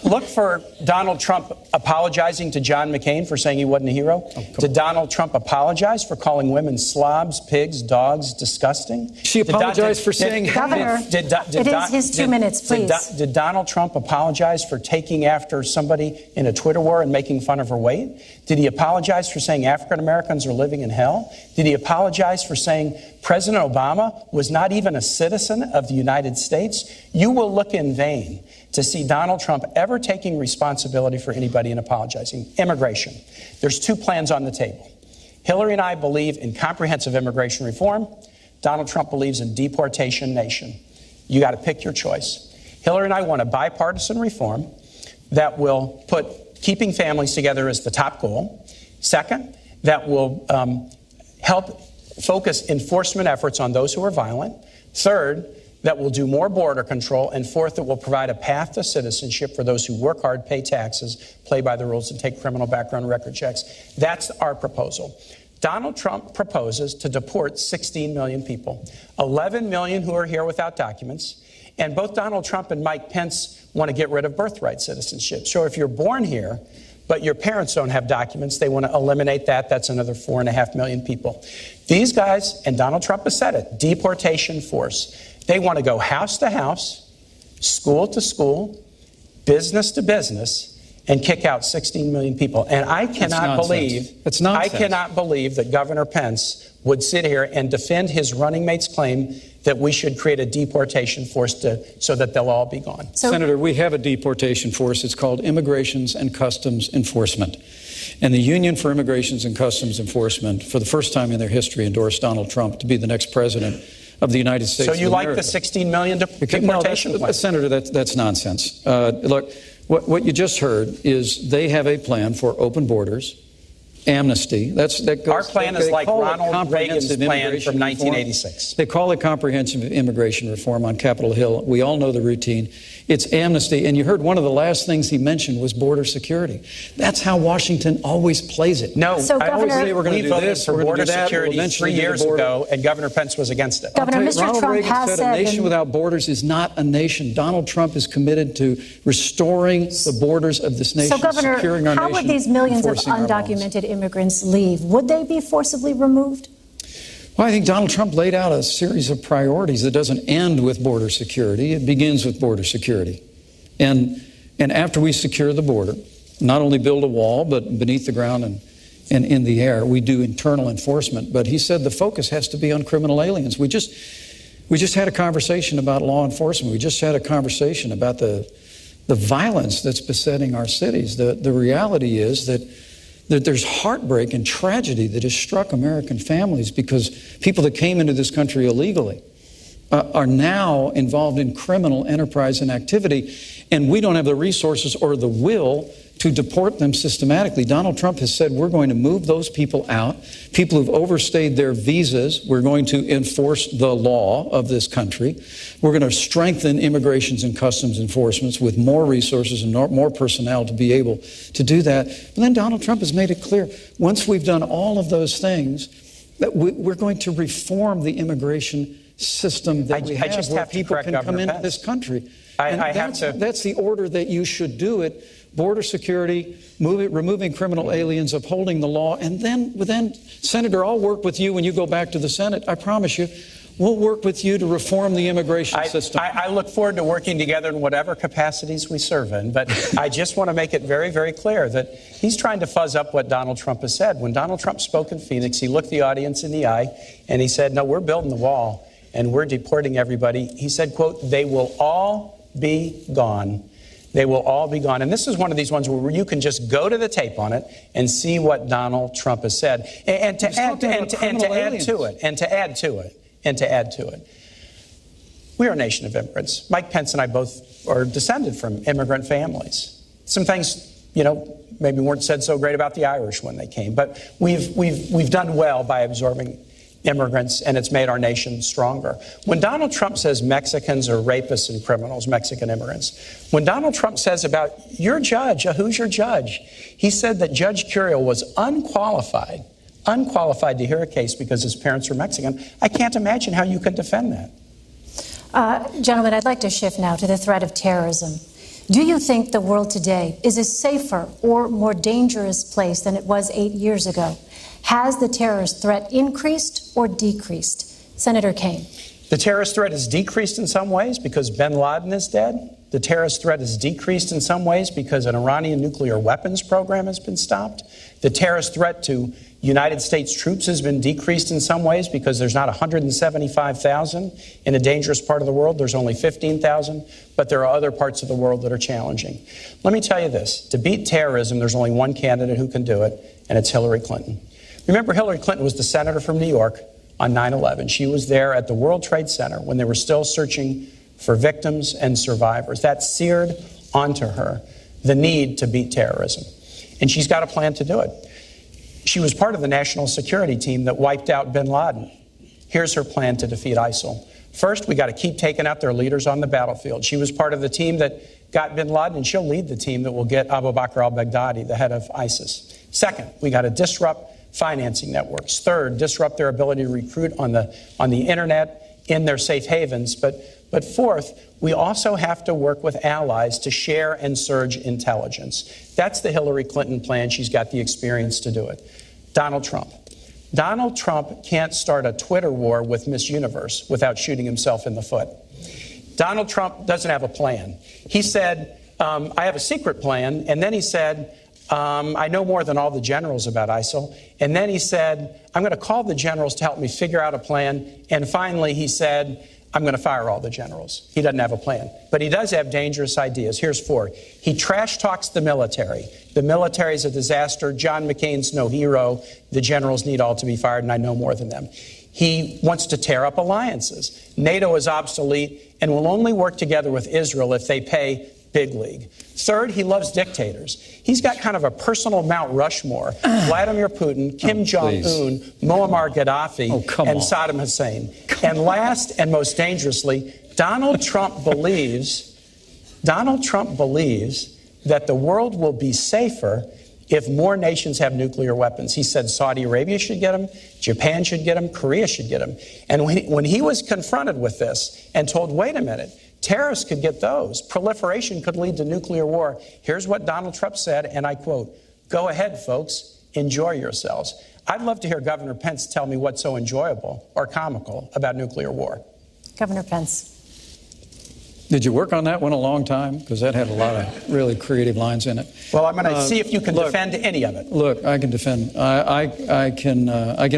Look for Donald Trump apologizing to John McCain for saying he wasn't a hero. Did Donald Trump apologize for calling women slobs, pigs, dogs, disgusting? She apologized for saying Governor, it is his 2 minutes, please. Did Donald Trump apologize for taking after somebody in a Twitter war and making fun of her weight? Did he apologize for saying African Americans are living in hell? Did he apologize for saying President Obama was not even a citizen of the United States? You will look in vain to see Donald Trump ever taking responsibility for anybody and apologizing. Immigration. There's 2 plans on the table. Hillary and I believe in comprehensive immigration reform. Donald Trump believes in deportation nation. You got to pick your choice. Hillary and I want a bipartisan reform that will put keeping families together as the top goal. Second, that will help focus enforcement efforts on those who are violent. Third, that will do more border control. And fourth, that will provide a path to citizenship for those who work hard, pay taxes, play by the rules, and take criminal background record checks. That's our proposal. Donald Trump proposes to deport 16 million people, 11 million who are here without documents. And both Donald Trump and Mike Pence want to get rid of birthright citizenship. So if you're born here, but your parents don't have documents, they want to eliminate that. That's another 4.5 million people. These guys, and Donald Trump has said it, deportation force. They want to go house to house, school to school, business to business, and kick out 16 million people. And I cannot believe that Governor Pence would sit here and defend his running mate's claim that we should create a deportation force so that they'll all be gone. Senator, we have a deportation force. It's called Immigrations and Customs Enforcement. And the Union for Immigrations and Customs Enforcement, for the first time in their history, endorsed Donald Trump to be the next president of the United States. So you like the 16 million deportation plan? Senator, that's nonsense. Look, What you just heard is they have a plan for open borders, amnesty. That goes, our plan is like Ronald Reagan's plan from reform. 1986. They call it comprehensive immigration reform on Capitol Hill. We all know the routine. It's amnesty. And you heard one of the last things he mentioned was border security. That's how Washington always plays it. No, so I always Governor, say we're going to do this, for border security 3 years ago, and Governor Pence was against it. Governor, Mr. Ronald Trump Reagan has said a nation without borders is not a nation. Donald Trump is committed to restoring the borders of this nation, So, Governor, securing our how nation, would these millions of enforcing our laws. undocumented immigrants leave? Would they be forcibly removed? Well, I think Donald Trump laid out a series of priorities that doesn't end with border security. It begins with border security. And after we secure the border, not only build a wall, but beneath the ground and in the air, we do internal enforcement. But he said the focus has to be on criminal aliens. We just had a conversation about law enforcement. We just had a conversation about the violence that's besetting our cities. The reality is that there's heartbreak and tragedy that has struck American families because people that came into this country illegally are now involved in criminal enterprise and activity, and we don't have the resources or the will to deport them systematically. Donald Trump has said we're going to move those people out, people who've overstayed their visas. We're going to enforce the law of this country. We're going to strengthen immigrations and customs enforcements with more resources and more personnel to be able to do that. But then Donald Trump has made it clear, once we've done all of those things, that we're going to reform the immigration system that we have where people can come into this country. That's the order that you should do it. Border security, removing criminal aliens, upholding the law, and then, Senator, I'll work with you when you go back to the Senate. I promise you, we'll work with you to reform the immigration system. I look forward to working together in whatever capacities we serve in, but I just want to make it very, very clear that he's trying to fuzz up what Donald Trump has said. When Donald Trump spoke in Phoenix, he looked the audience in the eye and he said, no, we're building the wall and we're deporting everybody. He said, quote, they will all be gone. They will all be gone. And this is one of these ones where you can just go to the tape on it and see what Donald Trump has said. And to add to it, we are a nation of immigrants. Mike Pence and I both are descended from immigrant families. Some things, maybe weren't said so great about the Irish when they came, but we've done well by absorbing immigrants, and it's made our nation stronger. When Donald Trump says Mexicans are rapists and criminals, Mexican immigrants, when Donald Trump says about your judge, who's your judge? He said that Judge Curiel was unqualified to hear a case because his parents are Mexican. I can't imagine how you could defend that. Gentlemen, I'd like to shift now to the threat of terrorism. Do you think the world today is a safer or more dangerous place than it was 8 years ago? Has the terrorist threat increased or decreased? Senator Kaine. The terrorist threat has decreased in some ways because bin Laden is dead. The terrorist threat has decreased in some ways because an Iranian nuclear weapons program has been stopped. The terrorist threat to United States troops has been decreased in some ways because there's not 175,000 in a dangerous part of the world. There's only 15,000, but there are other parts of the world that are challenging. Let me tell you this. To beat terrorism, there's only one candidate who can do it, and it's Hillary Clinton. Remember, Hillary Clinton was the senator from New York on 9/11. She was there at the World Trade Center when they were still searching for victims and survivors. That seared onto her the need to beat terrorism. And she's got a plan to do it. She was part of the national security team that wiped out bin Laden. Here's her plan to defeat ISIL. First, we got to keep taking out their leaders on the battlefield. She was part of the team that got bin Laden, and she'll lead the team that will get Abu Bakr al-Baghdadi, the head of ISIS. Second, we got to disrupt financing networks. Third, disrupt their ability to recruit on the internet in their safe havens. But fourth, we also have to work with allies to share and surge intelligence. That's the Hillary Clinton plan. She's got the experience to do it. Donald Trump. Donald Trump can't start a Twitter war with Miss Universe without shooting himself in the foot. Donald Trump doesn't have a plan. He said, I have a secret plan. And then he said, I know more than all the generals about ISIL. And then he said, I'm going to call the generals to help me figure out a plan. And finally, he said, I'm going to fire all the generals. He doesn't have a plan. But he does have dangerous ideas. Here's four. He trash talks the military. The military is a disaster. John McCain's no hero. The generals need all to be fired, and I know more than them. He wants to tear up alliances. NATO is obsolete and will only work together with Israel if they pay big league. Third, he loves dictators. He's got kind of a personal Mount Rushmore. Vladimir Putin, Kim Jong-un, Muammar Gaddafi, and Saddam Hussein. And last and most dangerously, Donald Trump believes that the world will be safer if more nations have nuclear weapons. He said Saudi Arabia should get them, Japan should get them, Korea should get them. And when he was confronted with this and told, wait a minute, terrorists could get those, proliferation could lead to nuclear war, here's what Donald Trump said, and I quote, "Go ahead, folks, enjoy yourselves." I'd love to hear Governor Pence tell me what's so enjoyable or comical about nuclear war. Governor Pence. Did you work on that one a long time? Because that had a lot of really creative lines in it. Well, I'm going to see if you can defend any of it. Look, I can defend. I can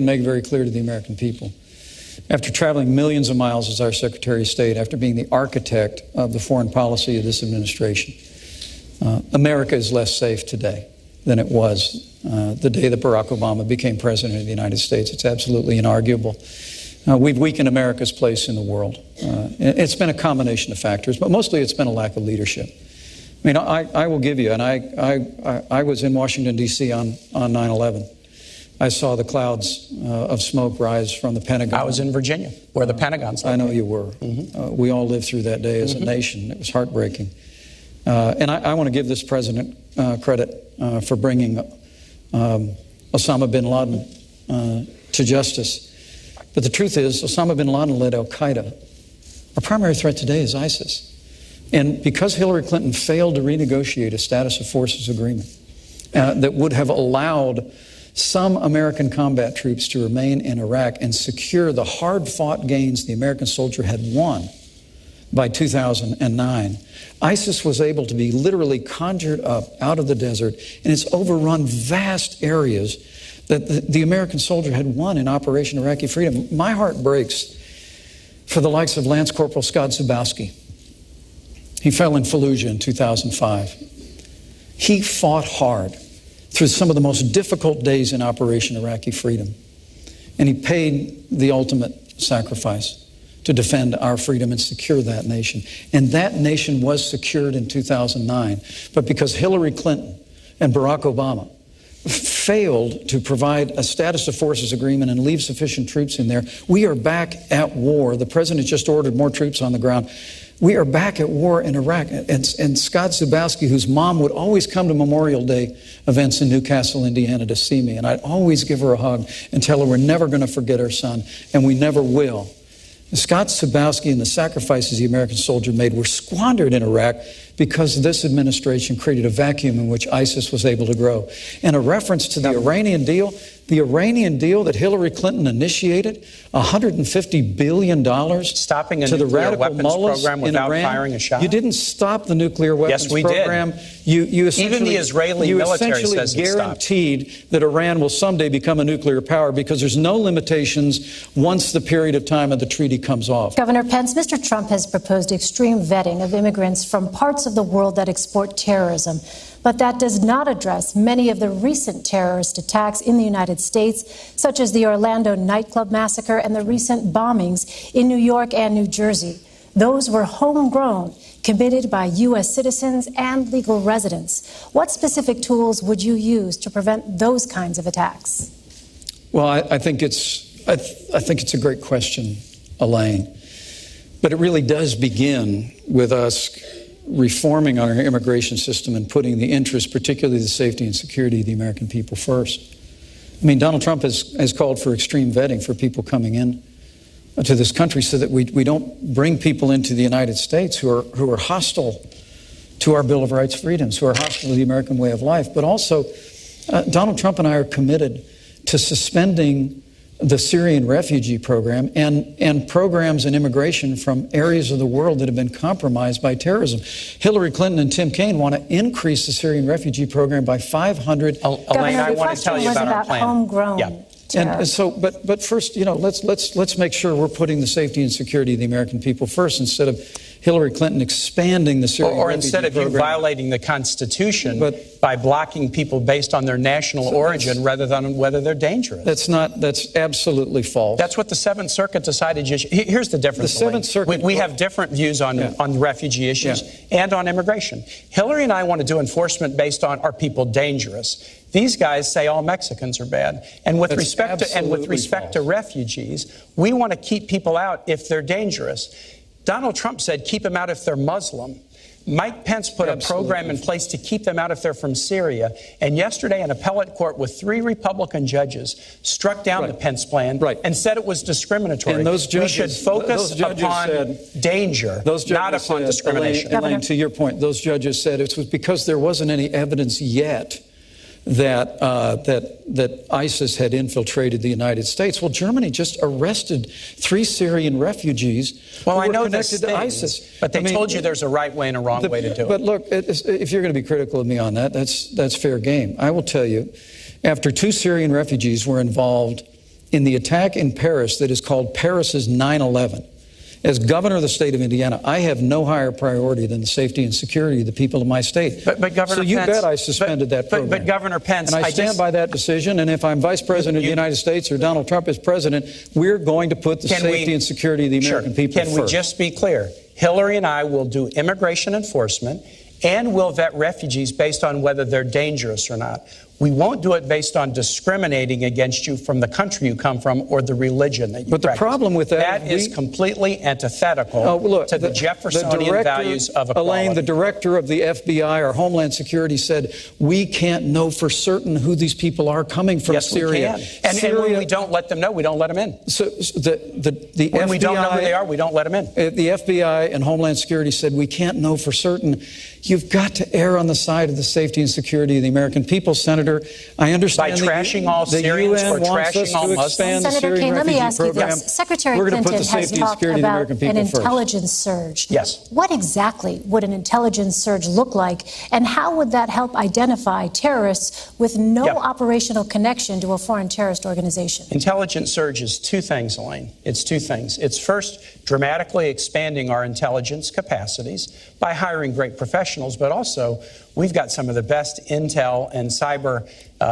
make it very clear to the American people. After traveling millions of miles as our Secretary of State, after being the architect of the foreign policy of this administration, America is less safe today than it was the day that Barack Obama became President of the United States. It's absolutely inarguable. We've weakened America's place in the world. It's been a combination of factors, but mostly it's been a lack of leadership. I mean, I will give you, and I was in Washington, D.C. on 9/11. I saw the clouds of smoke rise from the Pentagon. I was in Virginia, where the Pentagon's located. I know you were. Mm-hmm. We all lived through that day as a nation. It was heartbreaking. And I want to give this president credit for bringing Osama bin Laden to justice. But the truth is, Osama bin Laden led al-Qaeda. Our primary threat today is ISIS. And because Hillary Clinton failed to renegotiate a status of forces agreement that would have allowed some American combat troops to remain in Iraq and secure the hard-fought gains the American soldier had won by 2009, ISIS was able to be literally conjured up out of the desert, and it's overrun vast areas that the American soldier had won in Operation Iraqi Freedom. My heart breaks for the likes of Lance Corporal Scott Zubowski. He fell in Fallujah in 2005. He fought hard through some of the most difficult days in Operation Iraqi Freedom. And he paid the ultimate sacrifice to defend our freedom and secure that nation. And that nation was secured in 2009. But because Hillary Clinton and Barack Obama failed to provide a status of forces agreement and leave sufficient troops in there, we are back at war. The president just ordered more troops on the ground. We are back at war in Iraq. And Scott Zubowski, whose mom would always come to Memorial Day events in Newcastle, Indiana to see me, and I'd always give her a hug and tell her we're never going to forget our son, and we never will. Scott Zubowski and the sacrifices the American soldier made were squandered in Iraq because this administration created a vacuum in which ISIS was able to grow. And a reference to the Iranian deal that Hillary Clinton initiated, $150 billion stopping a to the nuclear radical weapons mullahs program without in Iran. firing a shot. You didn't stop the nuclear weapons program. Did. You Even the Israeli military says it stopped. Guaranteed that Iran will someday become a nuclear power because there's no limitations once the period of time of the treaty comes off. Governor Pence, Mr. Trump has proposed extreme vetting of immigrants from parts of the world that export terrorism. But that does not address many of the recent terrorist attacks in the United States, such as the Orlando nightclub massacre and the recent bombings in New York and New Jersey. Those were homegrown, committed by U.S. citizens and legal residents. What specific tools would you use to prevent those kinds of attacks? Well, I think it's a great question, Elaine. But it really does begin with us reforming our immigration system and putting the interests, particularly the safety and security of the American people first. I mean, Donald Trump has called for extreme vetting for people coming in to this country so that we don't bring people into the United States who are hostile to our Bill of Rights freedoms, who are hostile to the American way of life. But also, Donald Trump and I are committed to suspending the Syrian refugee program and programs and immigration from areas of the world that have been compromised by terrorism. Hillary Clinton and Tim Kaine want to increase the Syrian refugee program by 500. Elaine, I want to tell you about our plan. Homegrown. Yeah. And so, but first, let's make sure we're putting the safety and security of the American people first instead of Hillary Clinton expanding the Syrian or refugee instead of you program. violating the Constitution But- by blocking people based on their national origin rather than on whether they're dangerous. That's absolutely false. That's what the Seventh Circuit decided. Here's the difference. The Seventh Circuit- We have different views on refugee issues and on immigration. Hillary and I want to do enforcement based on, are people dangerous? These guys say all Mexicans are bad. And with That's respect to false. refugees, we want to keep people out if they're dangerous. Donald Trump said keep them out if they're Muslim. Mike Pence put a program in place to keep them out if they're from Syria. And yesterday, an appellate court with 3 Republican judges struck down the Pence plan and said it was discriminatory. And those judges, we should focus upon danger, not upon discrimination. Elaine, to your point, those judges said it was because there wasn't any evidence yet that ISIS had infiltrated the United States. Well, Germany just arrested 3 Syrian refugees who were connected to ISIS. But they told you there's a right way and a wrong way to do it. But look, if you're going to be critical of me on that, that's fair game. I will tell you, after 2 Syrian refugees were involved in the attack in Paris that is called Paris's 9/11, as governor of the state of Indiana, I have no higher priority than the safety and security of the people of my state. But Governor so you Pence, bet I suspended that program. But Governor Pence, and I stand by that decision. And if I'm vice president of the United States or Donald Trump is president, we're going to put the safety and security of the American people first. Can we just be clear? Hillary and I will do immigration enforcement and will vet refugees based on whether they're dangerous or not. We won't do it based on discriminating against you from the country you come from or the religion that you practice. But the problem with that is completely antithetical to the Jeffersonian values of equality. Elaine, the director of the FBI or Homeland Security said, we can't know for certain who these people are coming from Syria. Yes, we can. And when we don't let them know, we don't let them in. So the when FBI, we don't know who they are, we don't let them in. The FBI and Homeland Security said, we can't know for certain. You've got to err on the side of the safety and security of the American people, Senator. I understand by trashing all Syrians or trashing all Muslims. Senator Kaine, let me ask you this. Secretary Clinton has talked about an intelligence surge. Yes. What exactly would an intelligence surge look like, and how would that help identify terrorists with no operational connection to a foreign terrorist organization? Intelligence surge is 2 things, Elaine. It's 2 things. It's first, dramatically expanding our intelligence capacities by hiring great professionals, but also we've got some of the best intel and cyber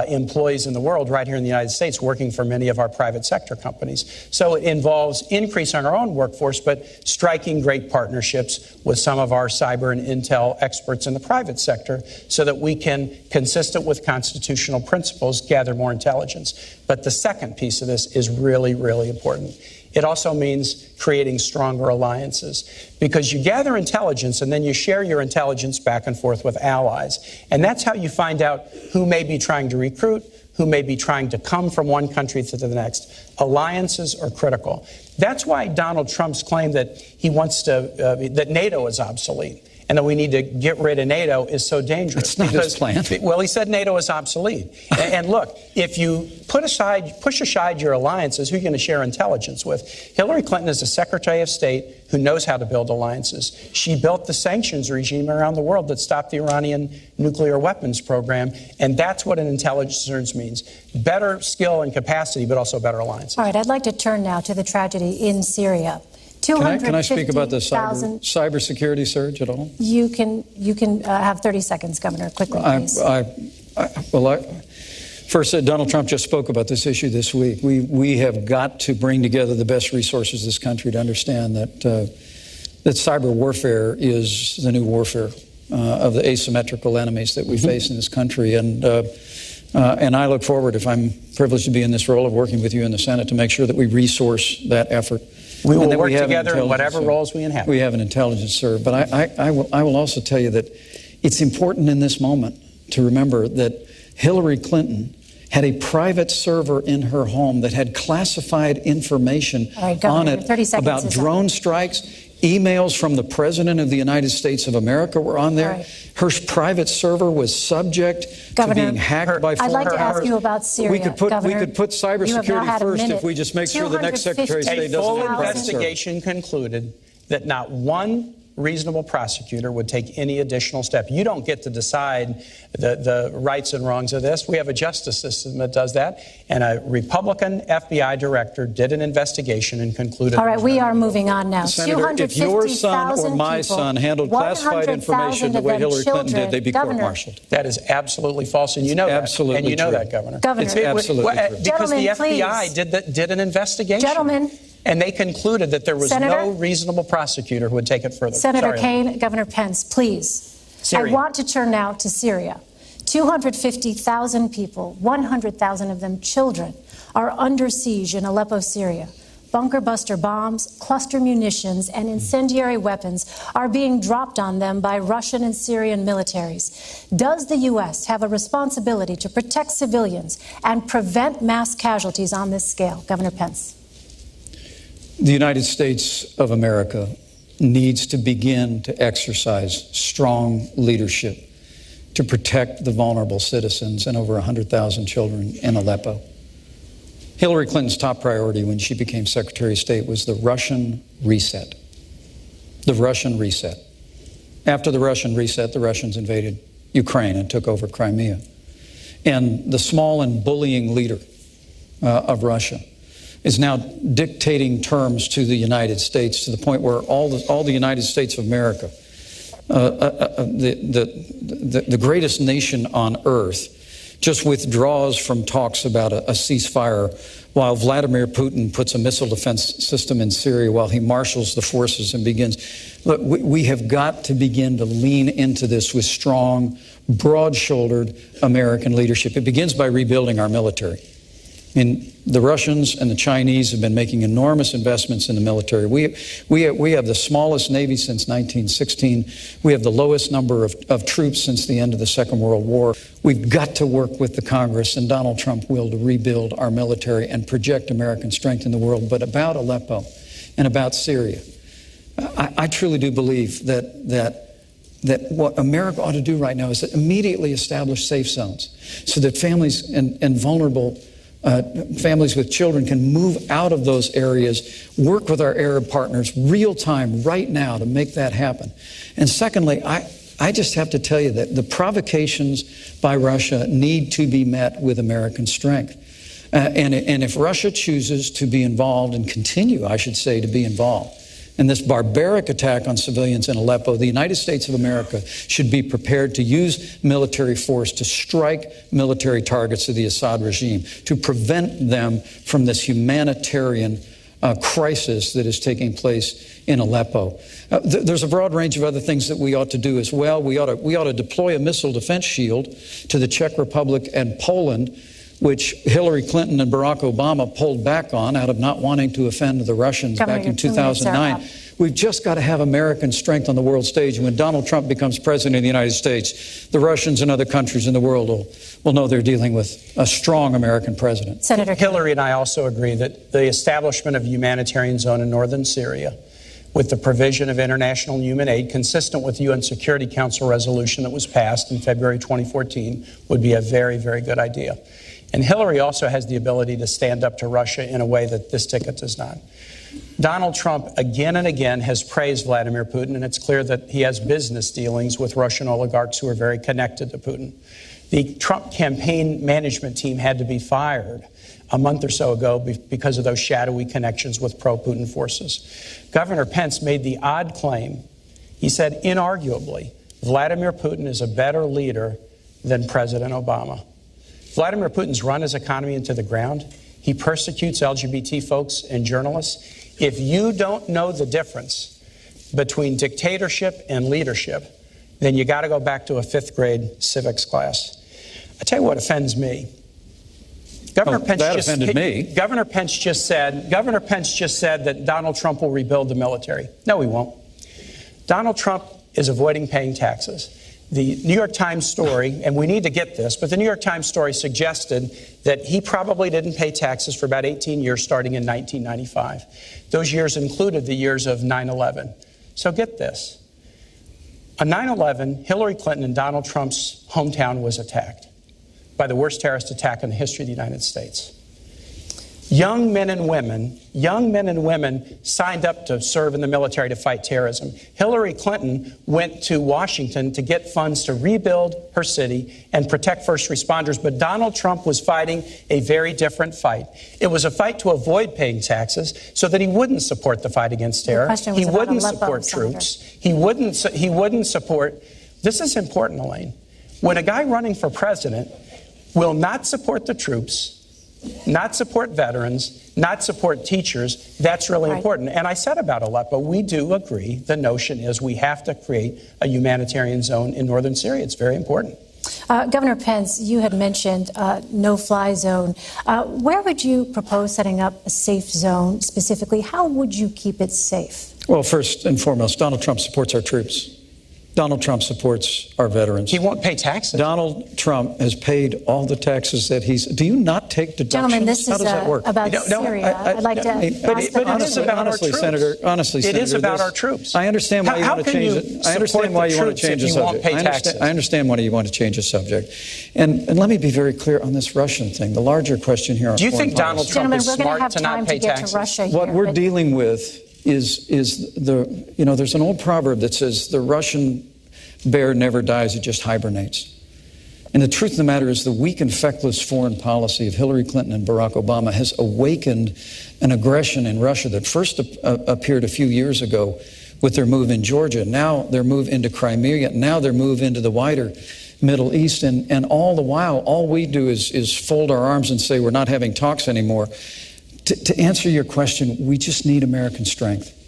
employees in the world right here in the United States working for many of our private sector companies. So it involves increasing our own workforce, but striking great partnerships with some of our cyber and intel experts in the private sector so that we can, consistent with constitutional principles, gather more intelligence. But the second piece of this is really, really important. It also means creating stronger alliances, because you gather intelligence and then you share your intelligence back and forth with allies. And that's how you find out who may be trying to recruit, who may be trying to come from one country to the next. Alliances are critical. That's why Donald Trump's claim that he wants to, that NATO is obsolete and that we need to get rid of NATO is so dangerous. That's not his plan. Well, he said NATO is obsolete. And look, if you push aside your alliances, who are you going to share intelligence with? Hillary Clinton is a Secretary of State who knows how to build alliances. She built the sanctions regime around the world that stopped the Iranian nuclear weapons program, and that's what an intelligence surge means. Better skill and capacity, but also better alliances. All right, I'd like to turn now to the tragedy in Syria. Can I speak about the cybersecurity surge at all? You can have 30 seconds, Governor, quickly, please. First, Donald Trump just spoke about this issue this week. We have got to bring together the best resources of this country to understand that cyber warfare is the new warfare of the asymmetrical enemies that we face in this country. And I look forward, if I'm privileged to be in this role, of working with you in the Senate to make sure that we resource that effort. We will work together in whatever roles we inhabit. We have an intelligence serve. But I will also tell you that it's important in this moment to remember that Hillary Clinton had a private server in her home that had classified information on it about drone strikes. Emails from the President of the United States of America were on there. Right. Her private server was subject to being hacked by foreign I'd like to ask you about Syria. We could put cybersecurity first if we just make sure the next Secretary of State doesn't have a full investigation concluded that not one reasonable prosecutor would take any additional step. You don't get to decide the rights and wrongs of this. We have a justice system that does that. And a Republican FBI director did an investigation and concluded. All right, we are moving on now. Senator, if your son or my son handled classified information the way Hillary Clinton did, they'd be court-martialed. That is absolutely false, and you know that. Absolutely and you know true. that, Governor. It's absolutely true. Because the Gentlemen, FBI did an investigation. Gentlemen. And they concluded that there was no reasonable prosecutor who would take it further. Senator Kaine, Governor Pence, please. Syria. I want to turn now to Syria. 250,000 people, 100,000 of them children, are under siege in Aleppo, Syria. Bunker buster bombs, cluster munitions, and incendiary weapons are being dropped on them by Russian and Syrian militaries. Does the U.S. have a responsibility to protect civilians and prevent mass casualties on this scale? Governor Pence. The United States of America needs to begin to exercise strong leadership to protect the vulnerable citizens and over 100,000 children in Aleppo. Hillary Clinton's top priority when she became Secretary of State was the Russian reset. The Russian reset. After the Russian reset, the Russians invaded Ukraine and took over Crimea. And the small and bullying leader of Russia is now dictating terms to the United States to the point where all the United States of America, the greatest nation on earth, just withdraws from talks about a ceasefire while Vladimir Putin puts a missile defense system in Syria while he marshals the forces and begins. Look, we have got to begin to lean into this with strong, broad-shouldered American leadership. It begins by rebuilding our military. I mean, the Russians and the Chinese have been making enormous investments in the military. We have the smallest Navy since 1916. We have the lowest number of troops since the end of the Second World War. We've got to work with the Congress and Donald Trump will to rebuild our military and project American strength in the world. But about Aleppo and about Syria, I truly do believe that what America ought to do right now is to immediately establish safe zones so that families and vulnerable families with children can move out of those areas, work with our Arab partners real time right now to make that happen. And secondly, I just have to tell you that the provocations by Russia need to be met with American strength. And if Russia chooses to be involved and continue, I should say, to be involved in this barbaric attack on civilians in Aleppo, the United States of America should be prepared to use military force to strike military targets of the Assad regime, to prevent them from this humanitarian crisis that is taking place in Aleppo. There's a broad range of other things that we ought to do as well. We ought to deploy a missile defense shield to the Czech Republic and Poland, which Hillary Clinton and Barack Obama pulled back on out of not wanting to offend the Russians back in 2009. We've just got to have American strength on the world stage. And when Donald Trump becomes president of the United States, the Russians and other countries in the world will know they're dealing with a strong American president. Senator Hillary and I also agree that the establishment of a humanitarian zone in northern Syria with the provision of international human aid consistent with the UN Security Council resolution that was passed in February 2014 would be a very, very good idea. And Hillary also has the ability to stand up to Russia in a way that this ticket does not. Donald Trump again and again has praised Vladimir Putin, and it's clear that he has business dealings with Russian oligarchs who are very connected to Putin. The Trump campaign management team had to be fired a month or so ago because of those shadowy connections with pro-Putin forces. Governor Pence made the odd claim. He said, inarguably, Vladimir Putin is a better leader than President Obama. Vladimir Putin's run his economy into the ground. He persecutes LGBT folks and journalists. If you don't know the difference between dictatorship and leadership, then you got to go back to a 5th grade civics class. I tell you what offends me. Governor Pence just said that Donald Trump will rebuild the military. No, he won't. Donald Trump is avoiding paying taxes. The New York Times story, and we need to get this, but the New York Times story suggested that he probably didn't pay taxes for about 18 years starting in 1995. Those years included the years of 9/11. So get this. On 9/11, Hillary Clinton and Donald Trump's hometown was attacked by the worst terrorist attack in the history of the United States. young men and women signed up to serve in the military to fight terrorism. Hillary Clinton went to Washington to get funds to rebuild her city and protect first responders. But Donald Trump was fighting a very different fight. It was a fight to avoid paying taxes so that he wouldn't support the fight against terror. He wouldn't support troops. He wouldn't support. This is important, Elaine. When a guy running for president will not support the troops, not support veterans, not support teachers, that's really important. And I said about Aleppo, we do agree. The notion is we have to create a humanitarian zone in northern Syria. It's very important. Governor Pence, you had mentioned no-fly zone. Where would you propose setting up a safe zone specifically? How would you keep it safe? Well, first and foremost, Donald Trump supports our troops. Donald Trump supports our veterans. He won't pay taxes. Donald Trump has paid all the taxes that he's... Do you not take deductions? Gentlemen, this How is does that work? about Syria. I'd like to ask the honestly, Senator, it is about our troops. I understand why you want to change it. I understand why you want to change the subject. I understand why you want to change the subject. And let me be very clear on this Russian thing. The larger question here on do you think Donald Trump is smart to not pay taxes? Here, what we're dealing with is the, you know, there's an old proverb that says the Russian bear never dies, it just hibernates. And the truth of the matter is the weak and feckless foreign policy of Hillary Clinton and Barack Obama has awakened an aggression in Russia that first appeared a few years ago with their move in Georgia, now their move into Crimea, now their move into the wider Middle East. And all the while, all we do is fold our arms and say we're not having talks anymore. To answer your question, we just need American strength.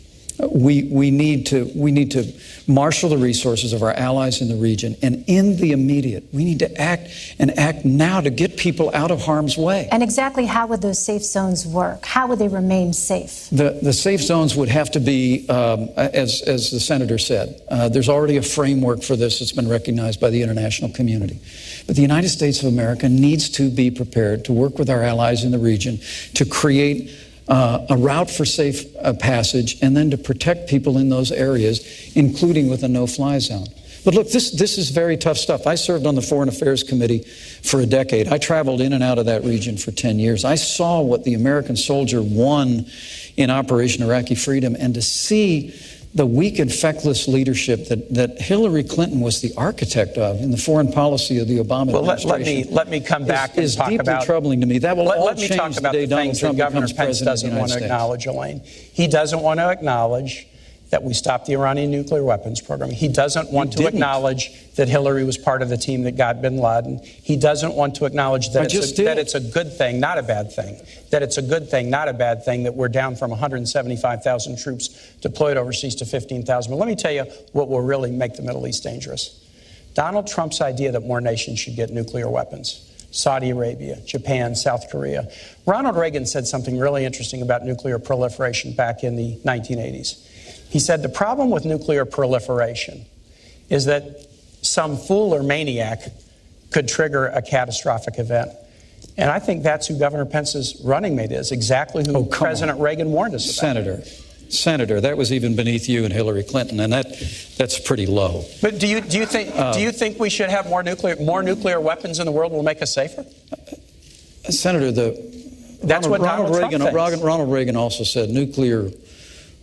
We need to marshal the resources of our allies in the region, and in the immediate, we need to act now to get people out of harm's way. And exactly how would those safe zones work? How would they remain safe? The safe zones would have to be, as the senator said, there's already a framework for this that's been recognized by the international community. But the United States of America needs to be prepared to work with our allies in the region to create a route for safe passage, and then to protect people in those areas, including with a no-fly zone. But look, this is very tough stuff. I served on the Foreign Affairs Committee for a decade. I traveled in and out of that region for 10 years. I saw what the American soldier won in Operation Iraqi Freedom, and to see the weak and feckless leadership that Hillary Clinton was the architect of in the foreign policy of the Obama administration. Let me come back and talk about... Is deeply troubling to me. That will all change the day Donald Trump becomes president of the United States. Acknowledge, Elaine. He doesn't want to acknowledge that we stopped the Iranian nuclear weapons program. He doesn't want to acknowledge that Hillary was part of the team that got bin Laden. He doesn't want to acknowledge that it's a good thing, not a bad thing. That it's a good thing, not a bad thing, that we're down from 175,000 troops deployed overseas to 15,000. But let me tell you what will really make the Middle East dangerous. Donald Trump's idea that more nations should get nuclear weapons. Saudi Arabia, Japan, South Korea. Ronald Reagan said something really interesting about nuclear proliferation back in the 1980s. He said the problem with nuclear proliferation is that some fool or maniac could trigger a catastrophic event. And I think that's who Governor Pence's running mate is, exactly who President Reagan warned us about. Senator, that was even beneath you and Hillary Clinton, and that's pretty low. But do you think we should have more nuclear weapons in the world will make us safer? Senator, Ronald Reagan also said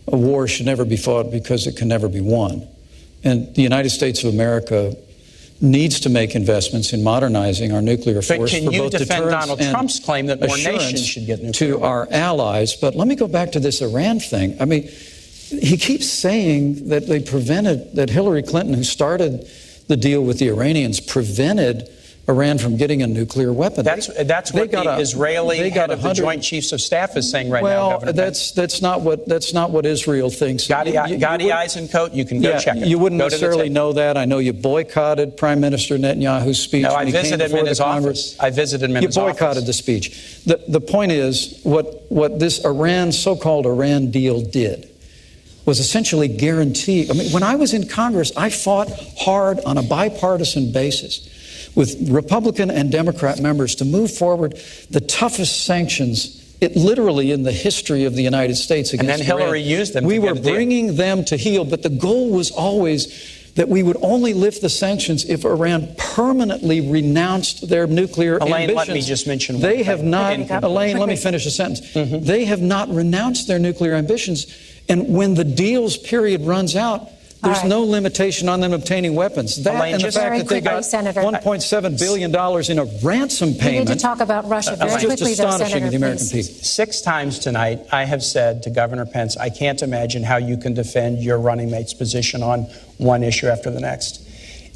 a war should never be fought because it can never be won. And the United States of America needs to make investments in modernizing our nuclear force for both deterrence Donald Trump's claim that more nations should get nuclear to our allies. But let me go back to this Iran thing. I mean, he keeps saying that that Hillary Clinton, who started the deal with the Iranians, prevented Iran from getting a nuclear weapon. That's what the Israeli head of the Joint Chiefs of Staff is saying right now. Well, that's not what Israel thinks. Gadi Eisenkot, you can go check it. You wouldn't necessarily know that. I know you boycotted Prime Minister Netanyahu's speech. No, I visited him in his office. I visited him in his office. You boycotted the speech. The point is, what this so-called Iran deal did was essentially guarantee. I mean, when I was in Congress, I fought hard on a bipartisan basis with Republican and Democrat members to move forward the toughest sanctions, literally in the history of the United States against Iran. And then Hillary used them. We were bringing them to heel, but the goal was always that we would only lift the sanctions if Iran permanently renounced their nuclear Elaine, ambitions. let me just mention one They thing. have not, Elaine, let me finish a sentence. They have not renounced their nuclear ambitions. And when the deal's period runs out, there's no limitation on them obtaining weapons. That Elaine, and the just fact that they got $1.7 billion in a ransom payment. We need to talk about Russia very That's just quickly, though, astonishing Senator, to the American please. people. 6 times tonight, I have said to Governor Pence, I can't imagine how you can defend your running mate's position on one issue after the next.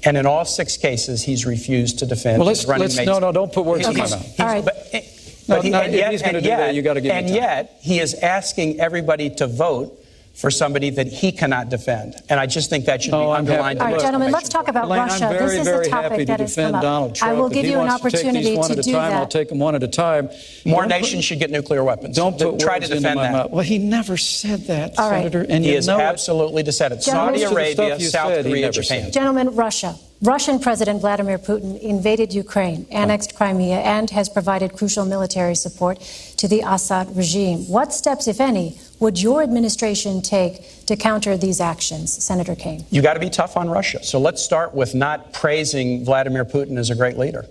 And in all 6 cases, he's refused to defend his running mate's. No, don't put words in my mouth. All right. But if he's going to do that, you got to give me time. And yet, he is asking everybody to vote for somebody that he cannot defend. And I just think that should be underlined. All right, gentlemen, let's talk about Elaine, Russia. I'm very, This is a very topic happy that to has come defend up. Donald Trump. I will If give he you an wants to take opportunity these one to at a do time, that. I'll take them one at a time. More nations should get nuclear weapons. Don't put try to words into defend my that. mouth. Well, he never said that, All right. Senator. And He you has know absolutely said it. Gentlemen, Saudi most of the Arabia, stuff you South said, he Korea, never Japan. said. Gentlemen, Russia. Russian President Vladimir Putin invaded Ukraine, annexed Crimea, and has provided crucial military support to the Assad regime. What steps, if any, would your administration take to counter these actions? Senator Kaine. You got to be tough on Russia. So let's start with not praising Vladimir Putin as a great leader.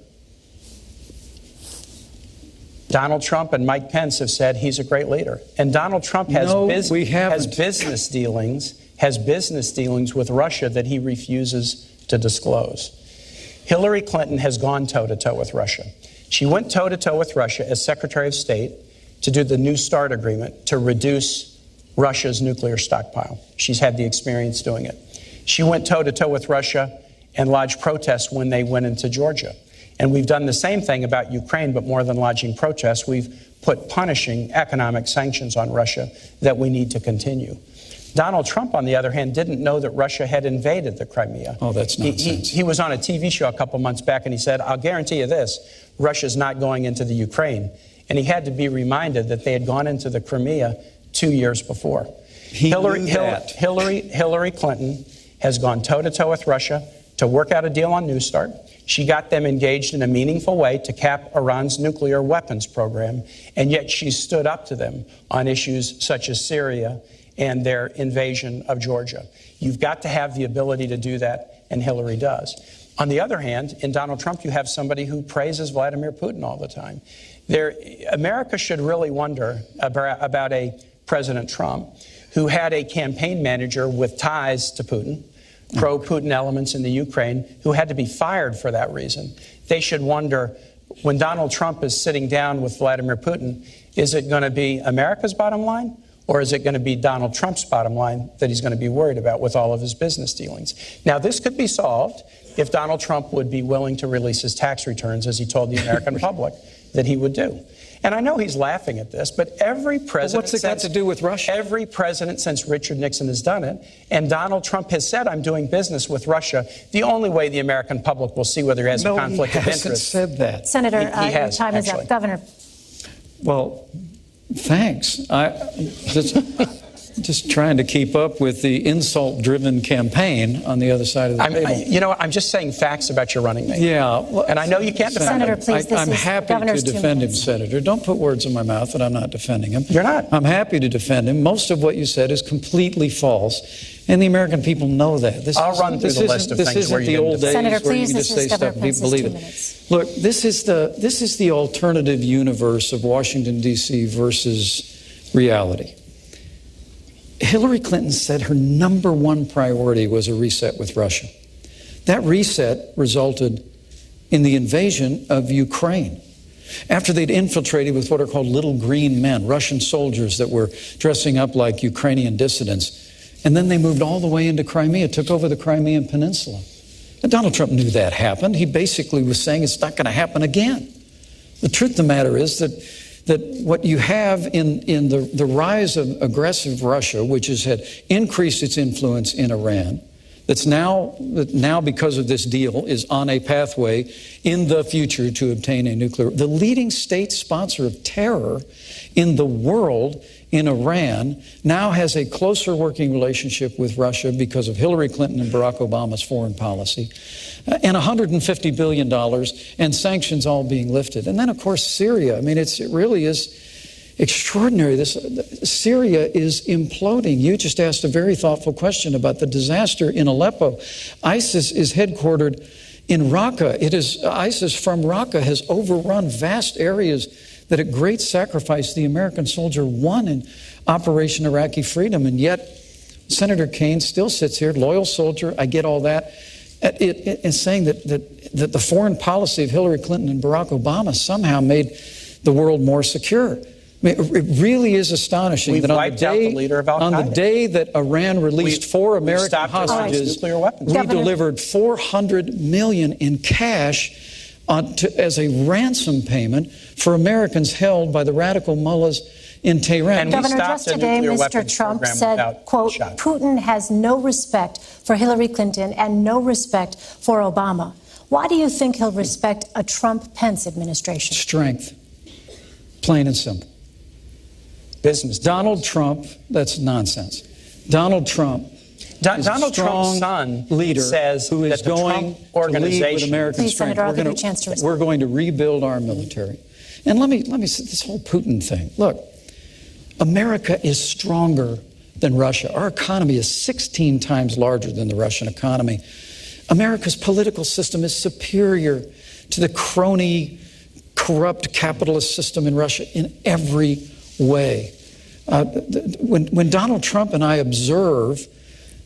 Donald Trump and Mike Pence have said he's a great leader. And Donald Trump has, business dealings with Russia that he refuses to disclose. Hillary Clinton has gone toe-to-toe with Russia. She went toe-to-toe with Russia as Secretary of State to do the New START agreement to reduce Russia's nuclear stockpile. She's had the experience doing it. She went toe-to-toe with Russia and lodged protests when they went into Georgia. And we've done the same thing about Ukraine, but more than lodging protests, we've put punishing economic sanctions on Russia that we need to continue. Donald Trump, on the other hand, didn't know that Russia had invaded the Crimea. Oh, that's nonsense. He was on a TV show a couple months back, and he said, I'll guarantee you this, Russia's not going into the Ukraine. And he had to be reminded that they had gone into the Crimea 2 years before. Hillary Clinton has gone toe-to-toe with Russia to work out a deal on New START. She got them engaged in a meaningful way to cap Iran's nuclear weapons program, and yet she stood up to them on issues such as Syria and their invasion of Georgia. You've got to have the ability to do that, and Hillary does. On the other hand, in Donald Trump, you have somebody who praises Vladimir Putin all the time. America should really wonder about a President Trump who had a campaign manager with ties to Putin, pro-Putin elements in the Ukraine, who had to be fired for that reason. They should wonder, when Donald Trump is sitting down with Vladimir Putin, is it going to be America's bottom line? Or is it going to be Donald Trump's bottom line that he's going to be worried about with all of his business dealings? Now, this could be solved if Donald Trump would be willing to release his tax returns, as he told the American public that he would do. And I know he's laughing at this, but every president... What's it got to do with Russia? Every president since Richard Nixon has done it, and Donald Trump has said, I'm doing business with Russia. The only way the American public will see whether he has a conflict of interest... No, he hasn't said that. Senator, He has, your time is up. Governor. Well, thanks. Just trying to keep up with the insult-driven campaign on the other side of the table. You know what? I'm just saying facts about your running mate. Yeah. Well, and I know you can't defend Senator, him. please, I'm happy to defend him, Senator. Don't put words in my mouth that I'm not defending him. You're not. I'm happy to defend him. Most of what you said is completely false, and the American people know that. I'll run through the list of things where you didn't defend. Senator, where you please, can just this say is Governor stuff and people Pence's believe 2 it. minutes. Look, this is the alternative universe of Washington, D.C. versus reality. Hillary Clinton said her number one priority was a reset with Russia. That reset resulted in the invasion of Ukraine. After they'd infiltrated with what are called little green men, Russian soldiers that were dressing up like Ukrainian dissidents. And then they moved all the way into Crimea, took over the Crimean Peninsula. And Donald Trump knew that happened. He basically was saying it's not going to happen again. The truth of the matter is that what you have in the rise of aggressive Russia, which has had increased its influence in Iran, that now because of this deal is on a pathway in the future to obtain a nuclear. The leading state sponsor of terror in the world, in Iran, now has a closer working relationship with Russia because of Hillary Clinton and Barack Obama's foreign policy, and $150 billion and sanctions all being lifted. And then, of course, Syria. I mean, it really is extraordinary. Syria is imploding. You just asked a very thoughtful question about the disaster in Aleppo. ISIS is headquartered in Raqqa. ISIS from Raqqa has overrun vast areas that at great sacrifice the American soldier won in Operation Iraqi Freedom. And yet Senator Kaine still sits here, loyal soldier, I get all that, and saying that the foreign policy of Hillary Clinton and Barack Obama somehow made the world more secure. I mean, it really is astonishing We've that wiped out the leader of Al-Qaeda. on the day that Iran released 4 American hostages, nuclear weapons. we delivered $400 million in cash as a ransom payment for Americans held by the radical mullahs in Tehran. And Governor, just today, Mr. Trump said, quote, Putin has no respect for Hillary Clinton and no respect for Obama. Why do you think he'll respect a Trump-Pence administration? Strength. Plain and simple. Business. Donald Trump, that's nonsense. Donald Trump Donald Trump's son leader says who is that the going Trump to lead with organization. American Please, strength. Senator, I'll give you a chance to respond. We're going to rebuild our military. And let me say this whole Putin thing. Look, America is stronger than Russia. Our economy is 16 times larger than the Russian economy. America's political system is superior to the crony, corrupt capitalist system in Russia in every way. When Donald Trump and I observe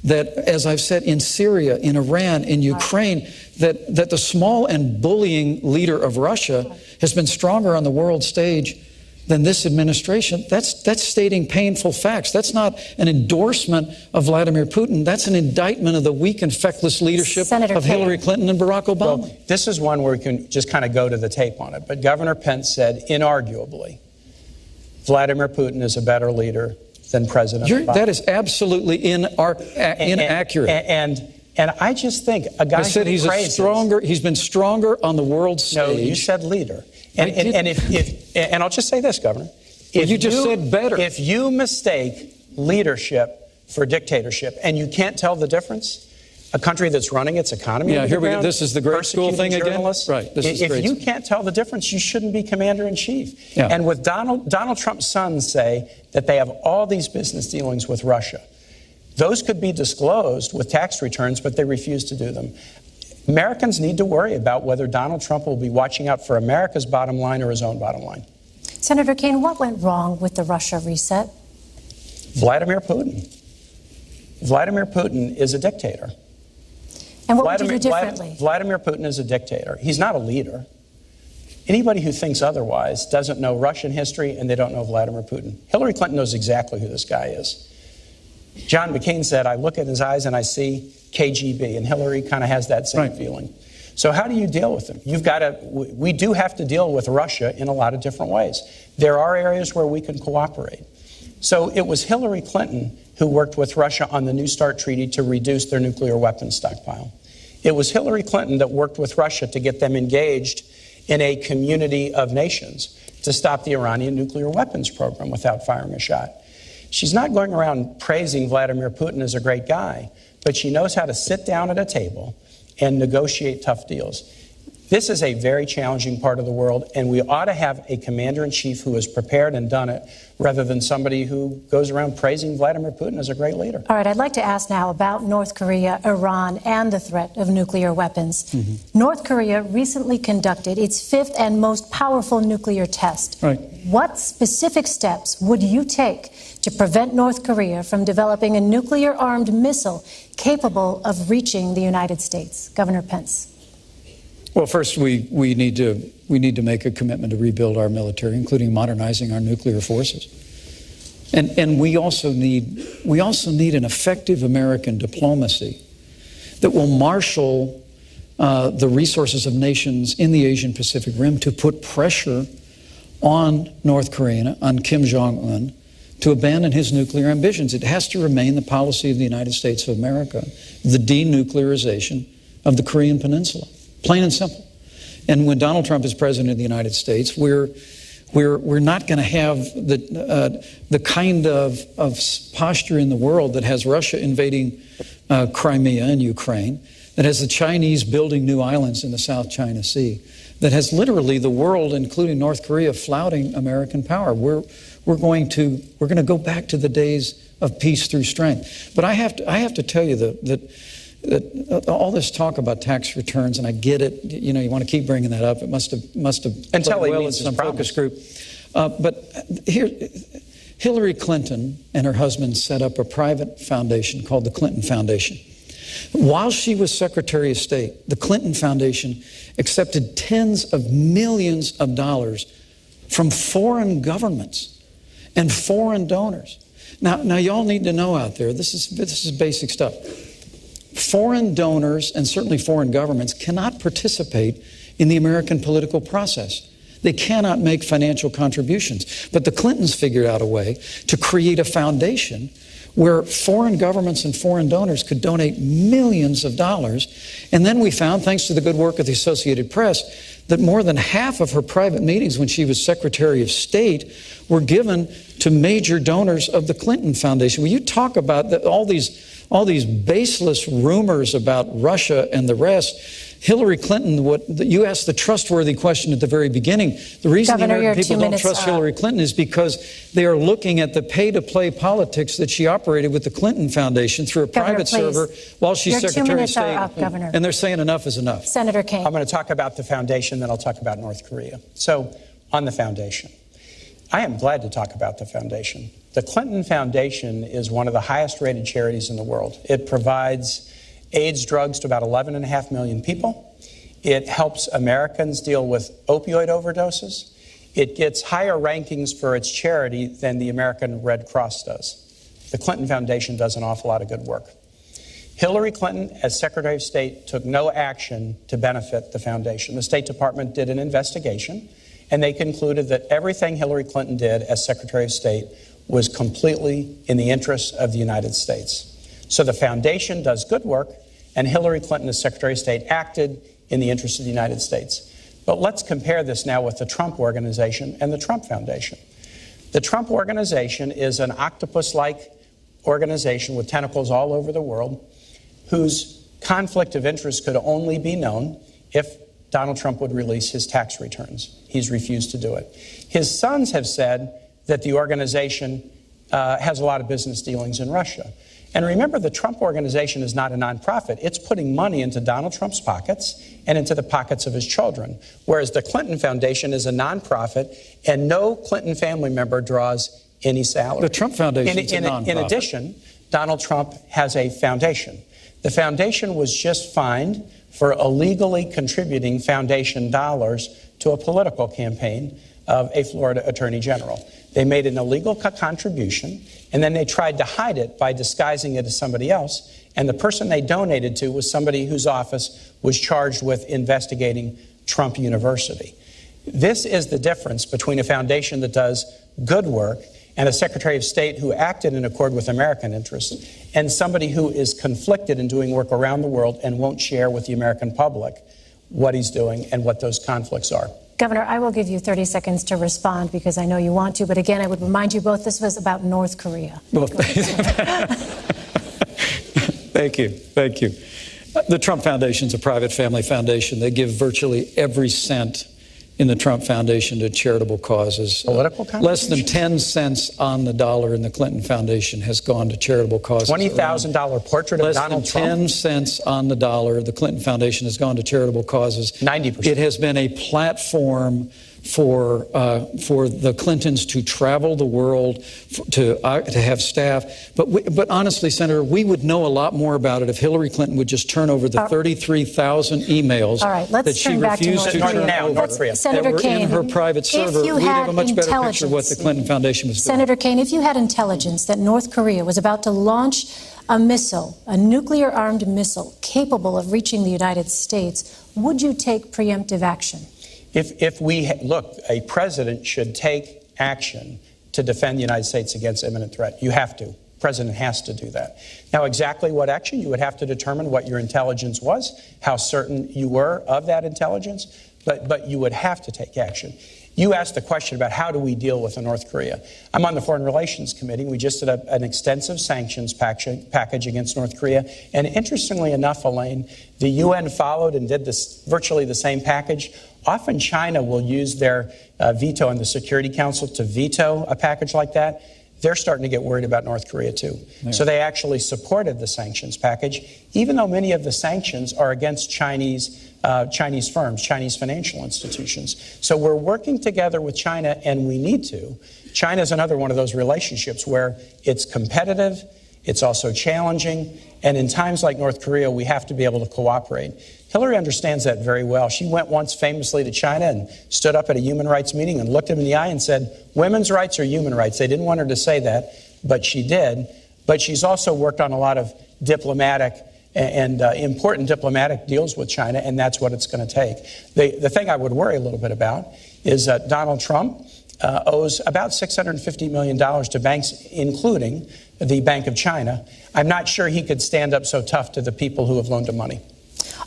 that, as I've said, in Syria, in Iran, in Ukraine, that the small and bullying leader of Russia has been stronger on the world stage than this administration, that's stating painful facts. That's not an endorsement of Vladimir Putin. That's an indictment of the weak and feckless leadership of Hillary Clinton and Barack Obama. Well, this is one where we can just kind of go to the tape on it. But Governor Pence said, inarguably, Vladimir Putin is a better leader than President Obama. That is absolutely inaccurate. And I just think a guy I said who he's been stronger on the world stage. No, you said leader. And I'll just say this, Governor. You just said better. If you mistake leadership for dictatorship and you can't tell the difference, a country that's running its economy. Yeah, here we go. This is the grade school thing again. Right. If you can't tell the difference, you shouldn't be commander in chief. Yeah. And with Donald Trump's sons say that they have all these business dealings with Russia. Those could be disclosed with tax returns, but they refuse to do them. Americans need to worry about whether Donald Trump will be watching out for America's bottom line or his own bottom line. Senator Kaine, what went wrong with the Russia reset? Vladimir Putin. Vladimir Putin is a dictator. And what would you do differently? Vladimir Putin is a dictator. He's not a leader. Anybody who thinks otherwise doesn't know Russian history and they don't know Vladimir Putin. Hillary Clinton knows exactly who this guy is. John McCain said, I look at his eyes and I see KGB, and Hillary kind of has that same feeling. So how do you deal with them? We do have to deal with Russia in a lot of different ways. There are areas where we can cooperate. So it was Hillary Clinton who worked with Russia on the New START treaty to reduce their nuclear weapons stockpile. It was Hillary Clinton that worked with Russia to get them engaged in a community of nations to stop the Iranian nuclear weapons program without firing a shot. She's not going around praising Vladimir Putin as a great guy, but she knows how to sit down at a table and negotiate tough deals. This is a very challenging part of the world, and we ought to have a commander-in-chief who has prepared and done it, rather than somebody who goes around praising Vladimir Putin as a great leader. All right, I'd like to ask now about North Korea, Iran, and the threat of nuclear weapons. North Korea recently conducted its 5th and most powerful nuclear test. Right. What specific steps would you take to prevent North Korea from developing a nuclear-armed missile capable of reaching the United States? Governor Pence. Well, first, we need to make a commitment to rebuild our military, including modernizing our nuclear forces. And we also need an effective American diplomacy that will marshal the resources of nations in the Asian Pacific Rim to put pressure on North Korea, on Kim Jong-un, to abandon his nuclear ambitions. It has to remain the policy of the United States of America, the denuclearization of the Korean Peninsula. Plain and simple. And when Donald Trump is president of the United States, we're not going to have the kind of posture in the world that has Russia invading Crimea and Ukraine, that has the Chinese building new islands in the South China Sea, that has literally the world, including North Korea, flouting American power. We're we're going to go back to the days of peace through strength. But I have to tell you that all this talk about tax returns, and I get it, you want to keep bringing that up. It must have until played well in some focus group. But here, Hillary Clinton and her husband set up a private foundation called the Clinton Foundation. While she was Secretary of State, the Clinton Foundation accepted tens of millions of dollars from foreign governments and foreign donors. Now y'all need to know out there, this is basic stuff. Foreign donors and certainly foreign governments cannot participate in the American political process. They cannot make financial contributions. But the Clintons figured out a way to create a foundation where foreign governments and foreign donors could donate millions of dollars. And then we found, thanks to the good work of the Associated Press, that more than half of her private meetings when she was Secretary of State were given to major donors of the Clinton Foundation. When you talk about all these baseless rumors about Russia and the rest, Hillary Clinton, you asked the trustworthy question at the very beginning. The reason the American people don't trust Hillary Clinton is because they are looking at the pay-to-play politics that she operated with the Clinton Foundation through a private server while she's Secretary of State. And they're saying enough is enough. Senator Kaine. I'm going to talk about the foundation, then I'll talk about North Korea. So, on the foundation, I am glad to talk about the foundation. The Clinton Foundation is one of the highest rated charities in the world. It provides AIDS drugs to about 11.5 million people. It helps Americans deal with opioid overdoses. It gets higher rankings for its charity than the American Red Cross does. The Clinton Foundation does an awful lot of good work. Hillary Clinton, as Secretary of State, took no action to benefit the foundation. The State Department did an investigation, and they concluded that everything Hillary Clinton did as Secretary of State was completely in the interests of the United States. So the foundation does good work, and Hillary Clinton, as Secretary of State, acted in the interest of the United States. But let's compare this now with the Trump Organization and the Trump Foundation. The Trump Organization is an octopus-like organization with tentacles all over the world whose conflict of interest could only be known if Donald Trump would release his tax returns. He's refused to do it. His sons have said that the organization has a lot of business dealings in Russia. And remember, the Trump Organization is not a nonprofit. It's putting money into Donald Trump's pockets and into the pockets of his children, whereas the Clinton Foundation is a nonprofit, and no Clinton family member draws any salary. The Trump Foundation is a nonprofit. In addition, Donald Trump has a foundation. The foundation was just fined for illegally contributing foundation dollars to a political campaign of a Florida Attorney General. They made an illegal contribution, and then they tried to hide it by disguising it as somebody else. And the person they donated to was somebody whose office was charged with investigating Trump University. This is the difference between a foundation that does good work and a Secretary of State who acted in accord with American interests, and somebody who is conflicted in doing work around the world and won't share with the American public what he's doing and what those conflicts are. Governor, I will give you 30 seconds to respond because I know you want to. But again, I would remind you both this was about North Korea. Well, thank you. Thank you. The Trump Foundation is a private family foundation. They give virtually every cent in the Trump Foundation to charitable causes. Political less than 10 cents on the dollar in the Clinton Foundation has gone to charitable causes. $20,000 portrait of Donald Trump? Less than 10 cents on the dollar, the Clinton Foundation has gone to charitable causes. 90%. It has been a platform for the Clintons to travel the world, to have staff. But honestly, Senator, we would know a lot more about it if Hillary Clinton would just turn over the 33,000 emails that she refused to turn over Senator Kaine, in her private server. We'd have a much better picture of what the Clinton Foundation was doing. Senator Kaine, if you had intelligence that North Korea was about to launch a missile, a nuclear-armed missile capable of reaching the United States, would you take preemptive action? If we look, a president should take action to defend the United States against imminent threat. You have to. The president has to do that. Now, exactly what action? You would have to determine what your intelligence was, how certain you were of that intelligence, but you would have to take action. You asked the question about how do we deal with North Korea. I'm on the Foreign Relations Committee. We just did an extensive sanctions package against North Korea. And interestingly enough, Elaine, the UN followed and did virtually the same package. Often China will use their veto in the Security Council to veto a package like that. They're starting to get worried about North Korea too. Yeah. So they actually supported the sanctions package, even though many of the sanctions are against Chinese firms, Chinese financial institutions. So we're working together with China, and we need to. China is another one of those relationships where it's competitive, it's also challenging, and in times like North Korea, we have to be able to cooperate. Hillary understands that very well. She went once famously to China and stood up at a human rights meeting and looked him in the eye and said, women's rights are human rights. They didn't want her to say that, but she did. But she's also worked on a lot of diplomatic and important diplomatic deals with China, and that's what it's going to take. The thing I would worry a little bit about is Donald Trump owes about $650 million to banks, including the Bank of China. I'm not sure he could stand up so tough to the people who have loaned him money.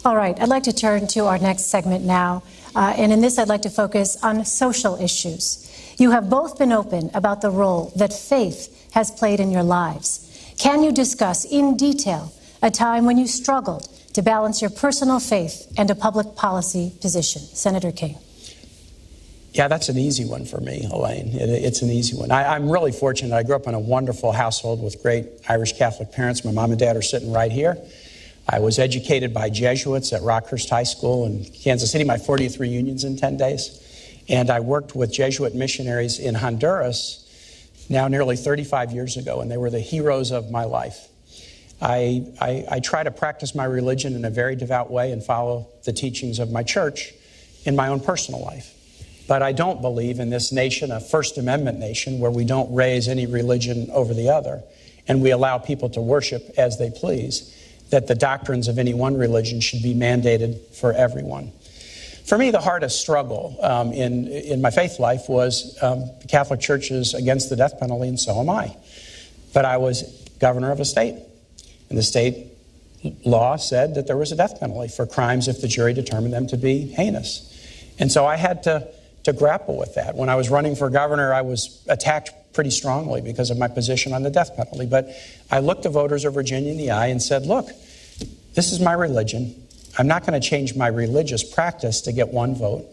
All right, I'd like to turn to our next segment now. And in this, I'd like to focus on social issues. You have both been open about the role that faith has played in your lives. Can you discuss in detail a time when you struggled to balance your personal faith and a public policy position? Senator Kaine. Yeah, that's an easy one for me, Elaine. It's an easy one. I'm really fortunate. I grew up in a wonderful household with great Irish Catholic parents. My mom and dad are sitting right here. I was educated by Jesuits at Rockhurst High School in Kansas City, my 40th reunions in 10 days. And I worked with Jesuit missionaries in Honduras now nearly 35 years ago, and they were the heroes of my life. I try to practice my religion in a very devout way and follow the teachings of my church in my own personal life. But I don't believe in this nation, a First Amendment nation, where we don't raise any religion over the other and we allow people to worship as they please, that the doctrines of any one religion should be mandated for everyone. For me, the hardest struggle in my faith life was the Catholic Church is against the death penalty, and so am I. But I was governor of a state, and the state law said that there was a death penalty for crimes if the jury determined them to be heinous. And so I had to grapple with that. When I was running for governor, I was attacked pretty strongly because of my position on the death penalty. But I looked the voters of Virginia in the eye and said, look, this is my religion. I'm not going to change my religious practice to get one vote,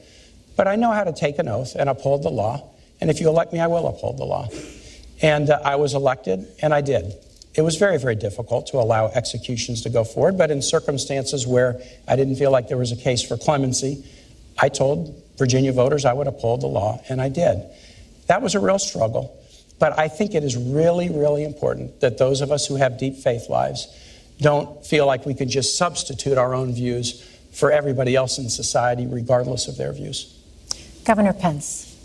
but I know how to take an oath and uphold the law. And if you elect me, I will uphold the law. And I was elected, and I did. It was very, very difficult to allow executions to go forward, but in circumstances where I didn't feel like there was a case for clemency, I told Virginia voters I would uphold the law, and I did. That was a real struggle, but I think it is really, really important that those of us who have deep faith lives don't feel like we can just substitute our own views for everybody else in society, regardless of their views. Governor Pence.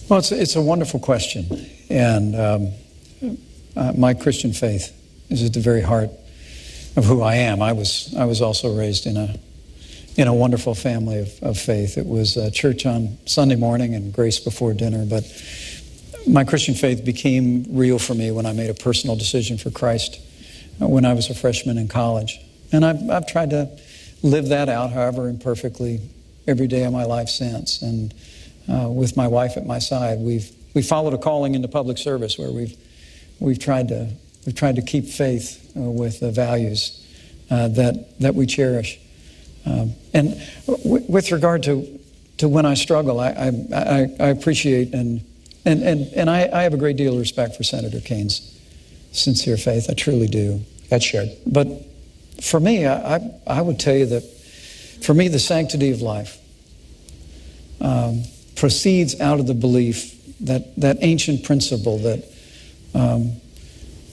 Well, it's a wonderful question, and my Christian faith is at the very heart of who I am. I was also raised in a wonderful family of faith. It was church on Sunday morning and grace before dinner, but my Christian faith became real for me when I made a personal decision for Christ when I was a freshman in college. And I've tried to live that out, however imperfectly, every day of my life since. And with my wife at my side, we followed a calling into public service where we've tried to keep faith with the values that we cherish. And with regard to when I struggle, I appreciate and I have a great deal of respect for Senator Kaine's sincere faith. I truly do. That's shared. But for me, I would tell you that for me, the sanctity of life proceeds out of the belief that ancient principle that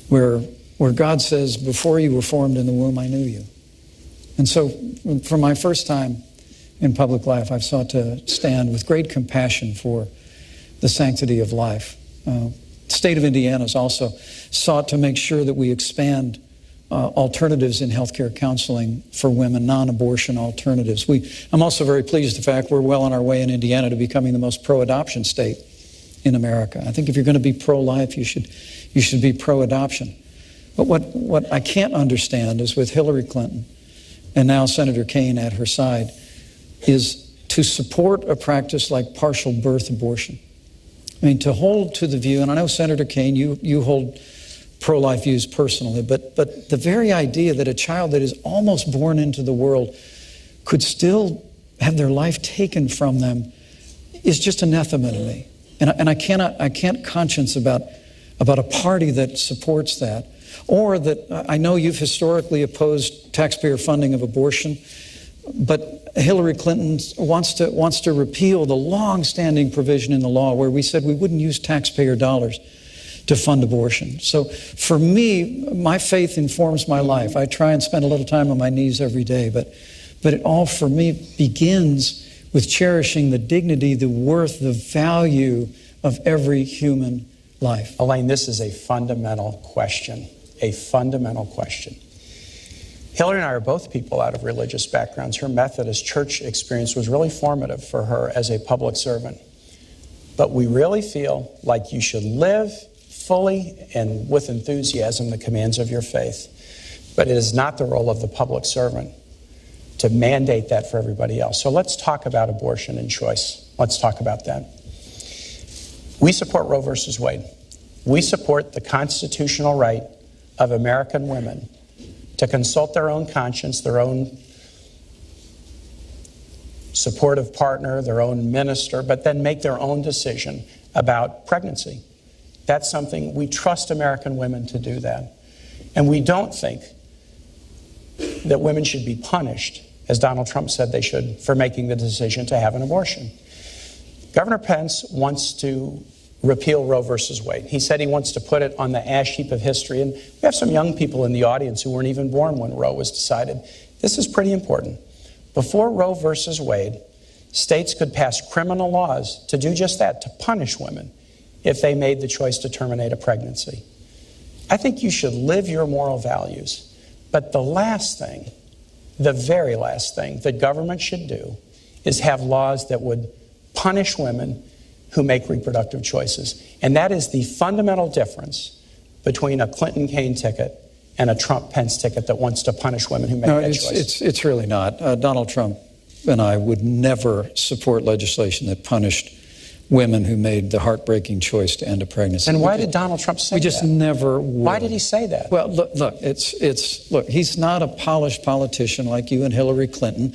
where God says, before you were formed in the womb, I knew you. And so from my first time in public life, I've sought to stand with great compassion for the sanctity of life. The state of Indiana has also sought to make sure that we expand alternatives in healthcare counseling for women, non-abortion alternatives. I'm also very pleased with the fact we're well on our way in Indiana to becoming the most pro-adoption state in America. I think if you're going to be pro-life, you should be pro-adoption. But what I can't understand is with Hillary Clinton and now Senator Kaine at her side is to support a practice like partial birth abortion. I mean, to hold to the view, and I know Senator Kaine, you hold pro-life views personally, but the very idea that a child that is almost born into the world could still have their life taken from them is just anathema to me. And I can't conscience about a party that supports that. Or that I know you've historically opposed taxpayer funding of abortion, but Hillary Clinton wants to repeal the long-standing provision in the law where we said we wouldn't use taxpayer dollars to fund abortion. So for me, my faith informs my life. I try and spend a little time on my knees every day, but it all for me begins with cherishing the dignity, the worth, the value of every human life. Elaine, this is a fundamental question. A fundamental question. Hillary and I are both people out of religious backgrounds. Her Methodist church experience was really formative for her as a public servant. But we really feel like you should live fully and with enthusiasm the commands of your faith. But it is not the role of the public servant to mandate that for everybody else. So let's talk about abortion and choice. Let's talk about that. We support Roe versus Wade. We support the constitutional right of American women to consult their own conscience, their own supportive partner, their own minister, but then make their own decision about pregnancy. That's something we trust American women to do that. And we don't think that women should be punished, as Donald Trump said they should, for making the decision to have an abortion. Governor Pence wants to repeal Roe versus Wade. He said he wants to put it on the ash heap of history. And we have some young people in the audience who weren't even born when Roe was decided. This is pretty important. Before Roe versus Wade, states could pass criminal laws to do just that, to punish women if they made the choice to terminate a pregnancy. I think you should live your moral values. But the last thing, the very last thing that government should do is have laws that would punish women who make reproductive choices. And that is the fundamental difference between a Clinton-Kaine ticket and a Trump-Pence ticket that wants to punish women who make that choice. It's really not. Donald Trump and I would never support legislation that punished women who made the heartbreaking choice to end a pregnancy. And why did Donald Trump say that? We just never would. Why did he say that? Well, look, he's not a polished politician like you and Hillary Clinton.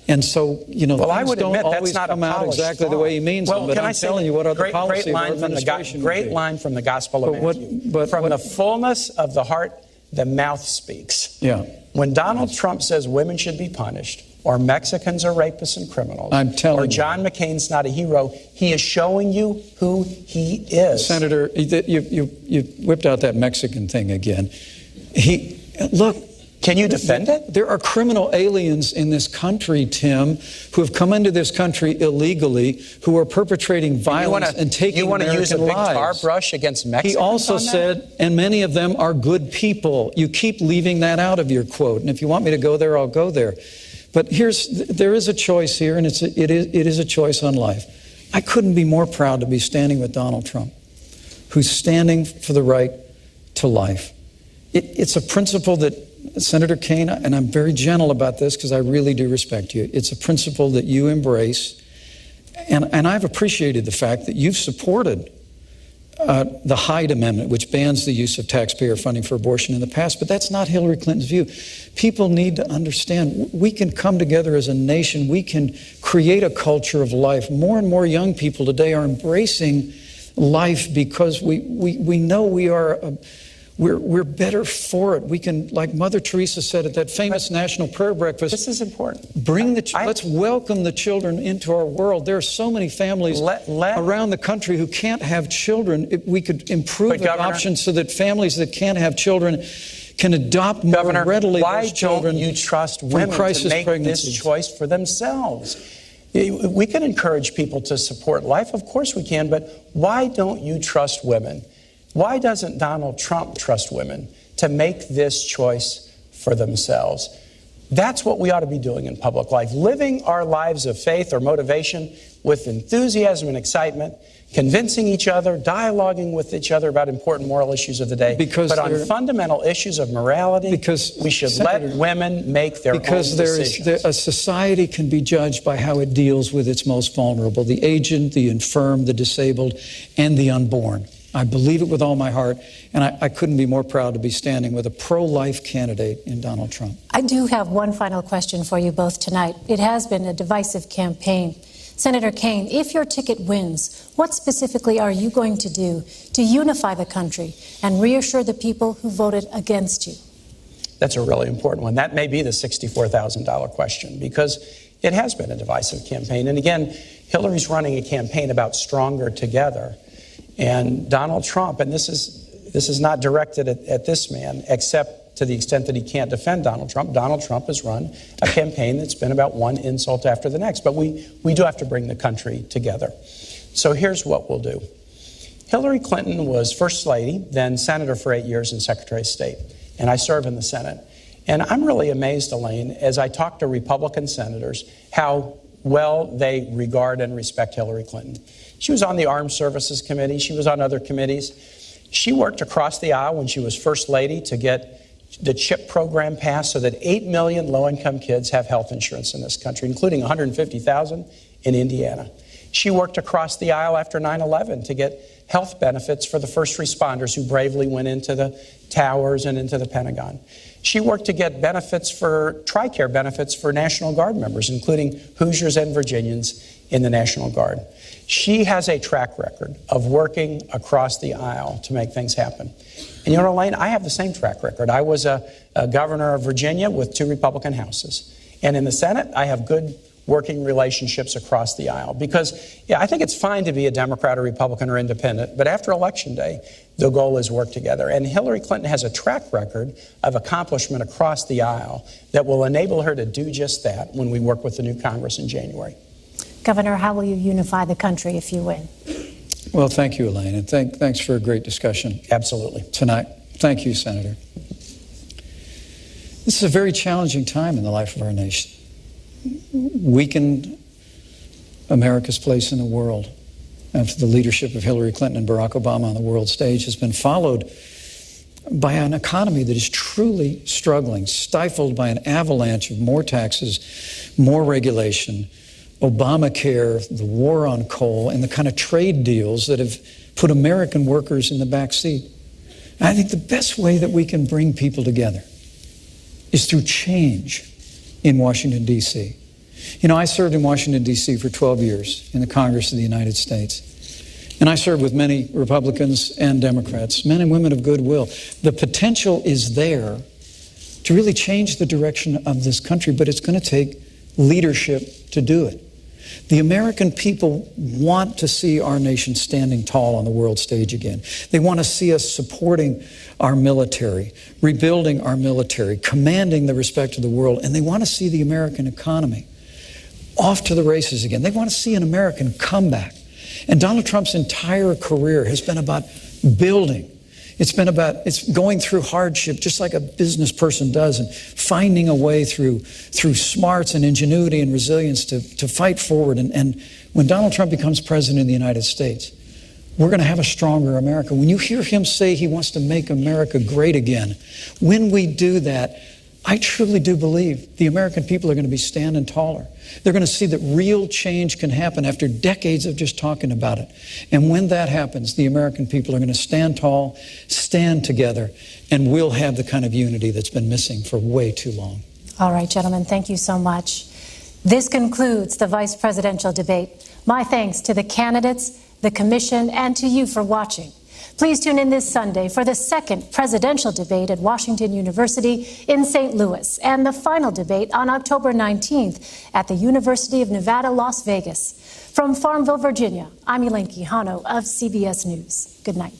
And so, well, I would don't admit always that's not come a out exactly the way he means them. But I'm telling you what other policy of our administration Great line from the Gospel of Matthew. From the fullness of the heart, the mouth speaks. Yeah. When Donald Trump says women should be punished, or Mexicans are rapists and criminals, I'm telling or John McCain's not a hero, he is showing you who he is. Senator, you whipped out that Mexican thing again. Look. Can you defend it? There are criminal aliens in this country, Tim, who have come into this country illegally, who are perpetrating violence and taking American lives. You want to use a big tar brush against Mexicans? He also said, and many of them are good people. You keep leaving that out of your quote. And if you want me to go there, I'll go there. But there is a choice here, and it is a choice on life. I couldn't be more proud to be standing with Donald Trump, who's standing for the right to life. It's a principle that Senator Kaine, and I'm very gentle about this because I really do respect you, it's a principle that you embrace. And I've appreciated the fact that you've supported the Hyde Amendment, which bans the use of taxpayer funding for abortion in the past, but that's not Hillary Clinton's view. People need to understand we can come together as a nation. We can create a culture of life. More and more young people today are embracing life because we know we're better for it. We can, like Mother Teresa said at that famous National Prayer Breakfast. This is important. Let's welcome the children into our world. There are so many families around the country who can't have children. If we could improve adoption so that families that can't have children can adopt more readily those children. Why don't you trust women to make this choice for themselves? We can encourage people to support life. Of course we can, but why don't you trust women? Why doesn't Donald Trump trust women to make this choice for themselves? That's what we ought to be doing in public life, living our lives of faith or motivation with enthusiasm and excitement, convincing each other, dialoguing with each other about important moral issues of the day. But on fundamental issues of morality, we should let women make their own decisions. Because a society can be judged by how it deals with its most vulnerable, the aged, the infirm, the disabled, and the unborn. I believe it with all my heart, and I couldn't be more proud to be standing with a pro-life candidate in Donald Trump. I do have one final question for you both tonight. It has been a divisive campaign. Senator Kaine, if your ticket wins, what specifically are you going to do to unify the country and reassure the people who voted against you? That's a really important one. That may be the $64,000 question, because it has been a divisive campaign. And again, Hillary's running a campaign about stronger together. And Donald Trump, and this is not directed at this man, except to the extent that he can't defend Donald Trump. Donald Trump has run a campaign that's been about one insult after the next. But we do have to bring the country together. So here's what we'll do. Hillary Clinton was First Lady, then Senator for 8 years and Secretary of State. And I serve in the Senate. And I'm really amazed, Elaine, as I talk to Republican senators, how well they regard and respect Hillary Clinton. She was on the Armed Services Committee. She was on other committees. She worked across the aisle when she was First Lady to get the CHIP program passed so that 8 million low-income kids have health insurance in this country, including 150,000 in Indiana. She worked across the aisle after 9/11 to get health benefits for the first responders who bravely went into the towers and into the Pentagon. She worked to get benefits for TRICARE benefits for National Guard members, including Hoosiers and Virginians in the National Guard. She has a track record of working across the aisle to make things happen. And you know, Elaine, I have the same track record. I was a governor of Virginia with 2 Republican houses. And in the Senate, I have good working relationships across the aisle. Because, yeah, I think it's fine to be a Democrat or Republican or independent, but after Election Day, the goal is work together. And Hillary Clinton has a track record of accomplishment across the aisle that will enable her to do just that when we work with the new Congress in January. Governor, how will you unify the country if you win? Well, thank you, Elaine, and thanks for a great discussion. Absolutely. Tonight. Thank you, Senator. This is a very challenging time in the life of our nation. Weakened America's place in the world after the leadership of Hillary Clinton and Barack Obama on the world stage has been followed by an economy that is truly struggling, stifled by an avalanche of more taxes, more regulation, Obamacare, the war on coal, and the kind of trade deals that have put American workers in the back seat. And I think the best way that we can bring people together is through change in Washington, D.C. You know, I served in Washington, D.C. for 12 years in the Congress of the United States. And I served with many Republicans and Democrats, men and women of goodwill. The potential is there to really change the direction of this country, but it's going to take leadership to do it. The American people want to see our nation standing tall on the world stage again. They want to see us supporting our military, rebuilding our military, commanding the respect of the world, and they want to see the American economy off to the races again. They want to see an American comeback. And Donald Trump's entire career has been about building. It's going through hardship just like a business person does and finding a way through smarts and ingenuity and resilience to fight forward. And when Donald Trump becomes president of the United States, we're going to have a stronger America. When you hear him say he wants to make America great again, when we do that, I truly do believe the American people are going to be standing taller. They're going to see that real change can happen after decades of just talking about it. And when that happens, the American people are going to stand tall, stand together, and we'll have the kind of unity that's been missing for way too long. All right, gentlemen, thank you so much. This concludes the vice presidential debate. My thanks to the candidates, the commission, and to you for watching. Please tune in this Sunday for the second presidential debate at Washington University in St. Louis and the final debate on October 19th at the University of Nevada, Las Vegas. From Farmville, Virginia, I'm Elaine Quijano of CBS News. Good night.